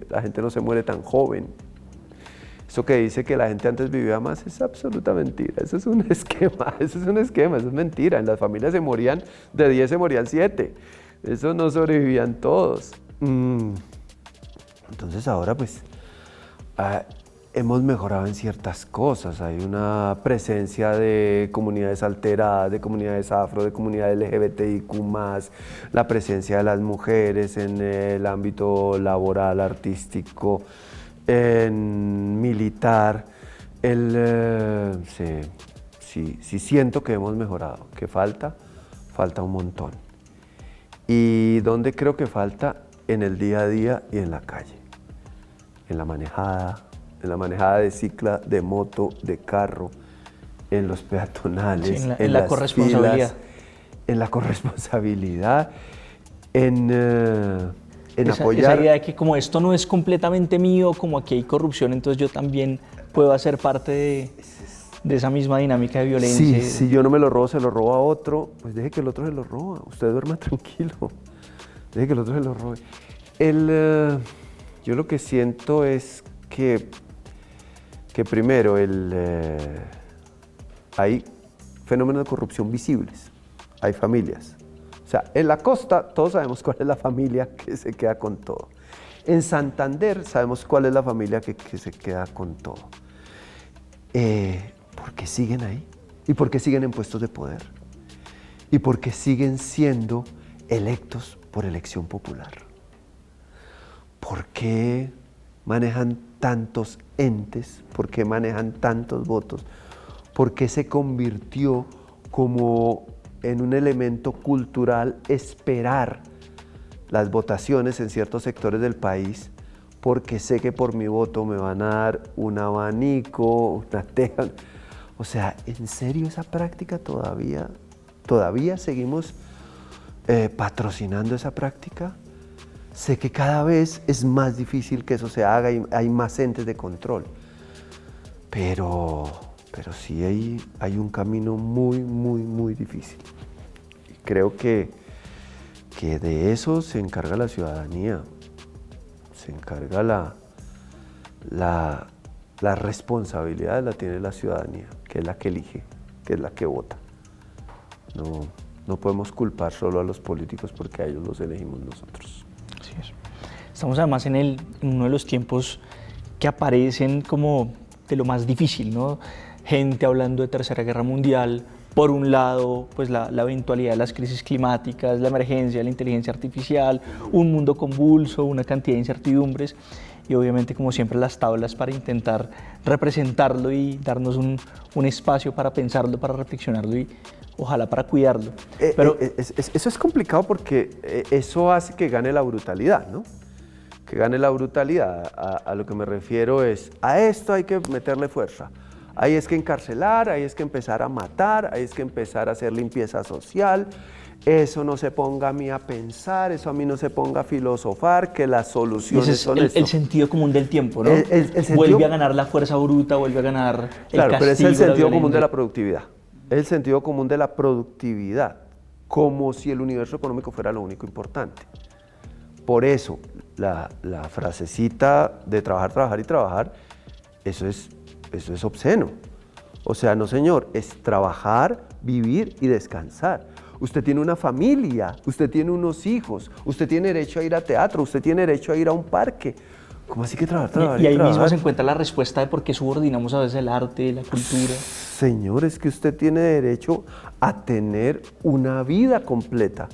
la gente no se muere tan joven. Eso que dice que la gente antes vivía más es absoluta mentira, eso es un esquema, eso es mentira. En las familias se morían, de 10 se morían 7, eso no sobrevivían todos. Entonces ahora pues hemos mejorado en ciertas cosas, hay una presencia de comunidades alteradas, de comunidades afro, de comunidades LGBTIQ+, la presencia de las mujeres en el ámbito laboral, artístico, en militar. Sí siento que hemos mejorado, que falta un montón. ¿Y dónde creo que falta? En el día a día y en la calle, en la manejada de cicla, de moto, de carro, en los peatonales, sí, en la corresponsabilidad. En la corresponsabilidad, en apoyar. Esa idea de que como esto no es completamente mío, como aquí hay corrupción, entonces yo también puedo hacer parte de esa misma dinámica de violencia. Sí, si yo no me lo robo, se lo robo a otro, pues deje que el otro se lo roba, usted duerma tranquilo, deje que el otro se lo robe. Yo lo que siento es que primero hay fenómenos de corrupción visibles, hay familias. O sea, en la costa todos sabemos cuál es la familia que se queda con todo. En Santander sabemos cuál es la familia que se queda con todo. ¿Por qué siguen ahí? ¿Y por qué siguen en puestos de poder? ¿Y por qué siguen siendo electos por elección popular? ¿Por qué manejan tantos entes? ¿Por qué manejan tantos votos? ¿Por qué se convirtió como en un elemento cultural esperar las votaciones en ciertos sectores del país? porque sé que por mi voto me van a dar un abanico, una teja. O sea, ¿en serio esa práctica todavía seguimos patrocinando esa práctica? Sé que cada vez es más difícil que eso se haga y hay más entes de control. Pero sí hay un camino muy, muy, muy difícil. Y creo que de eso se encarga la ciudadanía, se encarga la responsabilidad la tiene la ciudadanía, que es la que elige, que es la que vota. No podemos culpar solo a los políticos porque a ellos los elegimos nosotros. Así es. Estamos además en uno de los tiempos que aparecen como de lo más difícil, ¿no? Gente hablando de Tercera Guerra Mundial, por un lado, pues la eventualidad de las crisis climáticas, la emergencia de la inteligencia artificial, un mundo convulso, una cantidad de incertidumbres y obviamente, como siempre, las tablas para intentar representarlo y darnos un espacio para pensarlo, para reflexionarlo y ojalá para cuidarlo. Pero eso es complicado porque eso hace que gane la brutalidad, ¿no? Que gane la brutalidad. A lo que me refiero es, a esto hay que meterle fuerza. Ahí es que encarcelar, ahí es que empezar a matar, ahí es que empezar a hacer limpieza social. Eso no se ponga a mí a pensar, eso a mí no se ponga a filosofar, que las soluciones son esto. El sentido común del tiempo, ¿no? Sentido, vuelve a ganar la fuerza bruta, vuelve a ganar el claro, castigo. pero es el sentido común de la productividad. Es el sentido común de la productividad, como si el universo económico fuera lo único importante. Por eso, la frasecita de trabajar, trabajar y trabajar, eso es obsceno. O sea, no señor, es trabajar, vivir y descansar. Usted tiene una familia, usted tiene unos hijos, usted tiene derecho a ir a teatro, usted tiene derecho a ir a un parque. ¿Cómo así que trabajar? Y ahí mismo se encuentra la respuesta de por qué subordinamos a veces el arte, la cultura. Señor, es que usted tiene derecho a tener una vida completa.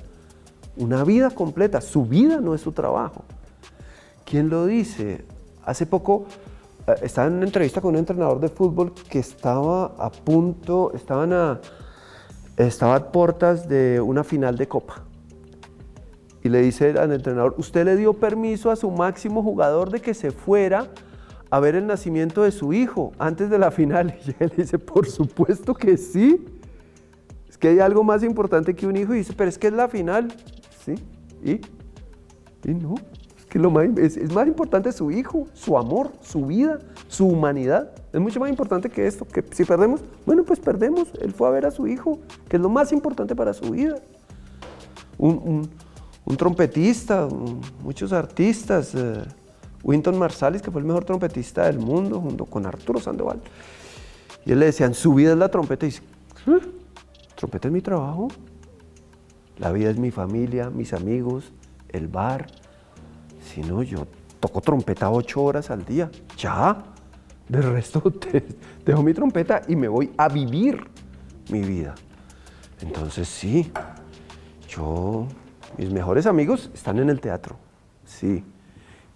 Una vida completa. Su vida no es su trabajo. ¿Quién lo dice? Hace poco estaba en una entrevista con un entrenador de fútbol que estaba a punto, estaba a puertas de una final de Copa. Y le dice al entrenador, ¿usted le dio permiso a su máximo jugador de que se fuera a ver el nacimiento de su hijo antes de la final? Y él dice, por supuesto que sí. Es que hay algo más importante que un hijo. Y dice, pero es que es la final. ¿Sí? ¿Y no? Es que es más importante su hijo, su amor, su vida, su humanidad. Es mucho más importante que esto, que si perdemos, bueno, pues perdemos. Él fue a ver a su hijo, que es lo más importante para su vida. Un trompetista, muchos artistas, Wynton Marsalis, que fue el mejor trompetista del mundo, junto con Arturo Sandoval. Y él le decían, su vida es la trompeta. Y dice, ¿trompeta es mi trabajo? La vida es mi familia, mis amigos, el bar. Si no, yo toco trompeta 8 horas al día. Ya. Del resto dejo mi trompeta y me voy a vivir mi vida. Entonces sí, mis mejores amigos están en el teatro, sí.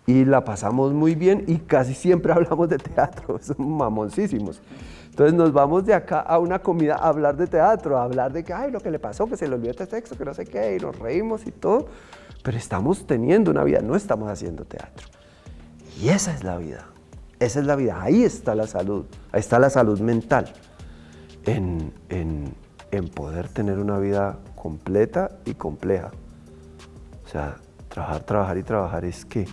Y la pasamos muy bien y casi siempre hablamos de teatro, son mamoncísimos. Entonces nos vamos de acá a una comida a hablar de teatro, a hablar de que, ay, lo que le pasó, que se le olvidó este texto, que no sé qué, y nos reímos y todo. Pero estamos teniendo una vida, no estamos haciendo teatro. Y esa es la vida, ahí está la salud mental, en poder tener una vida completa y compleja. O sea, trabajar y trabajar es que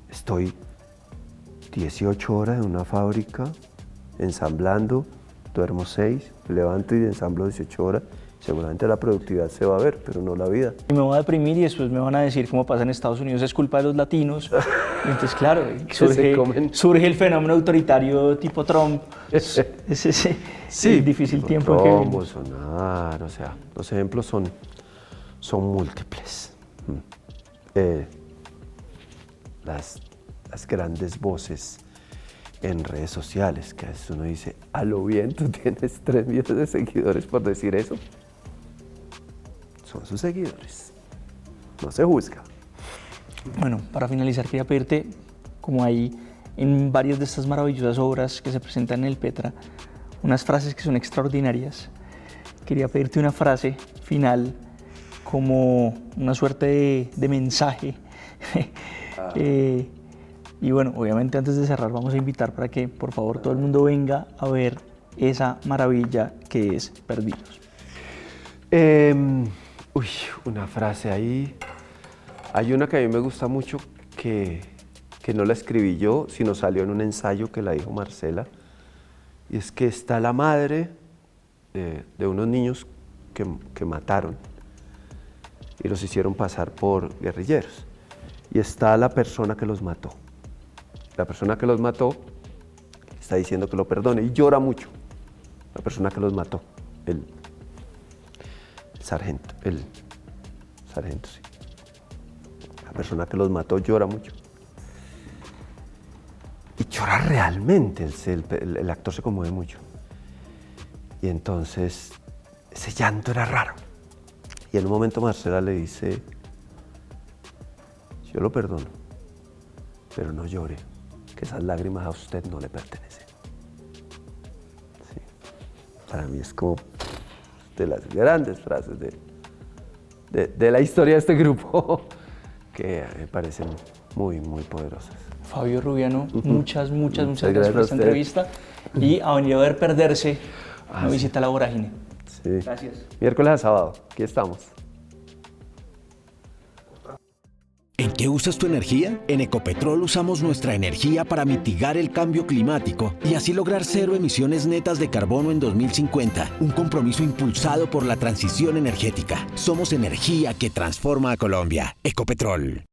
estoy 18 horas en una fábrica ensamblando, duermo 6, me levanto y ensamblo 18 horas. Seguramente la productividad se va a ver, pero no la vida. Y me voy a deprimir y después me van a decir, como pasa en Estados Unidos, es culpa de los latinos. Y entonces, claro, surge el fenómeno autoritario tipo Trump. Es ese el difícil tiempo en que vivimos. Bolsonaro, o sea, los ejemplos son múltiples. Las grandes voces en redes sociales, que a veces uno dice, a lo bien, tú tienes 3 millones de seguidores por decir eso. Son sus seguidores, no se juzga. Bueno, para finalizar quería pedirte, como hay en varias de estas maravillosas obras que se presentan en el Petra, unas frases que son extraordinarias. Quería pedirte una frase final, como una suerte de mensaje Y bueno, obviamente antes de cerrar vamos a invitar para que por favor todo el mundo venga a ver esa maravilla que es Perdidos. Una frase ahí. Hay una que a mí me gusta mucho que no la escribí yo, sino salió en un ensayo que la dijo Marcela. Y es que está la madre de unos niños que mataron y los hicieron pasar por guerrilleros. Y está la persona que los mató. La persona que los mató está diciendo que lo perdone y llora mucho. La persona que los mató, el sargento, sí. La persona que los mató llora mucho. Y llora realmente, el actor se conmueve mucho. Y entonces ese llanto era raro. Y en un momento Marcela le dice, yo lo perdono, pero no llore, que esas lágrimas a usted no le pertenecen. Sí. Para mí es como de las grandes frases de la historia de este grupo que me parecen muy, muy poderosas. Fabio Rubiano, muchas gracias por esta usted. entrevista y a venir a ver Perderse, una visita a la vorágine. Sí. Gracias. Miércoles a sábado, aquí estamos. ¿En qué usas tu energía? En Ecopetrol usamos nuestra energía para mitigar el cambio climático y así lograr 0 emisiones netas de carbono en 2050. Un compromiso impulsado por la transición energética. Somos energía que transforma a Colombia. Ecopetrol.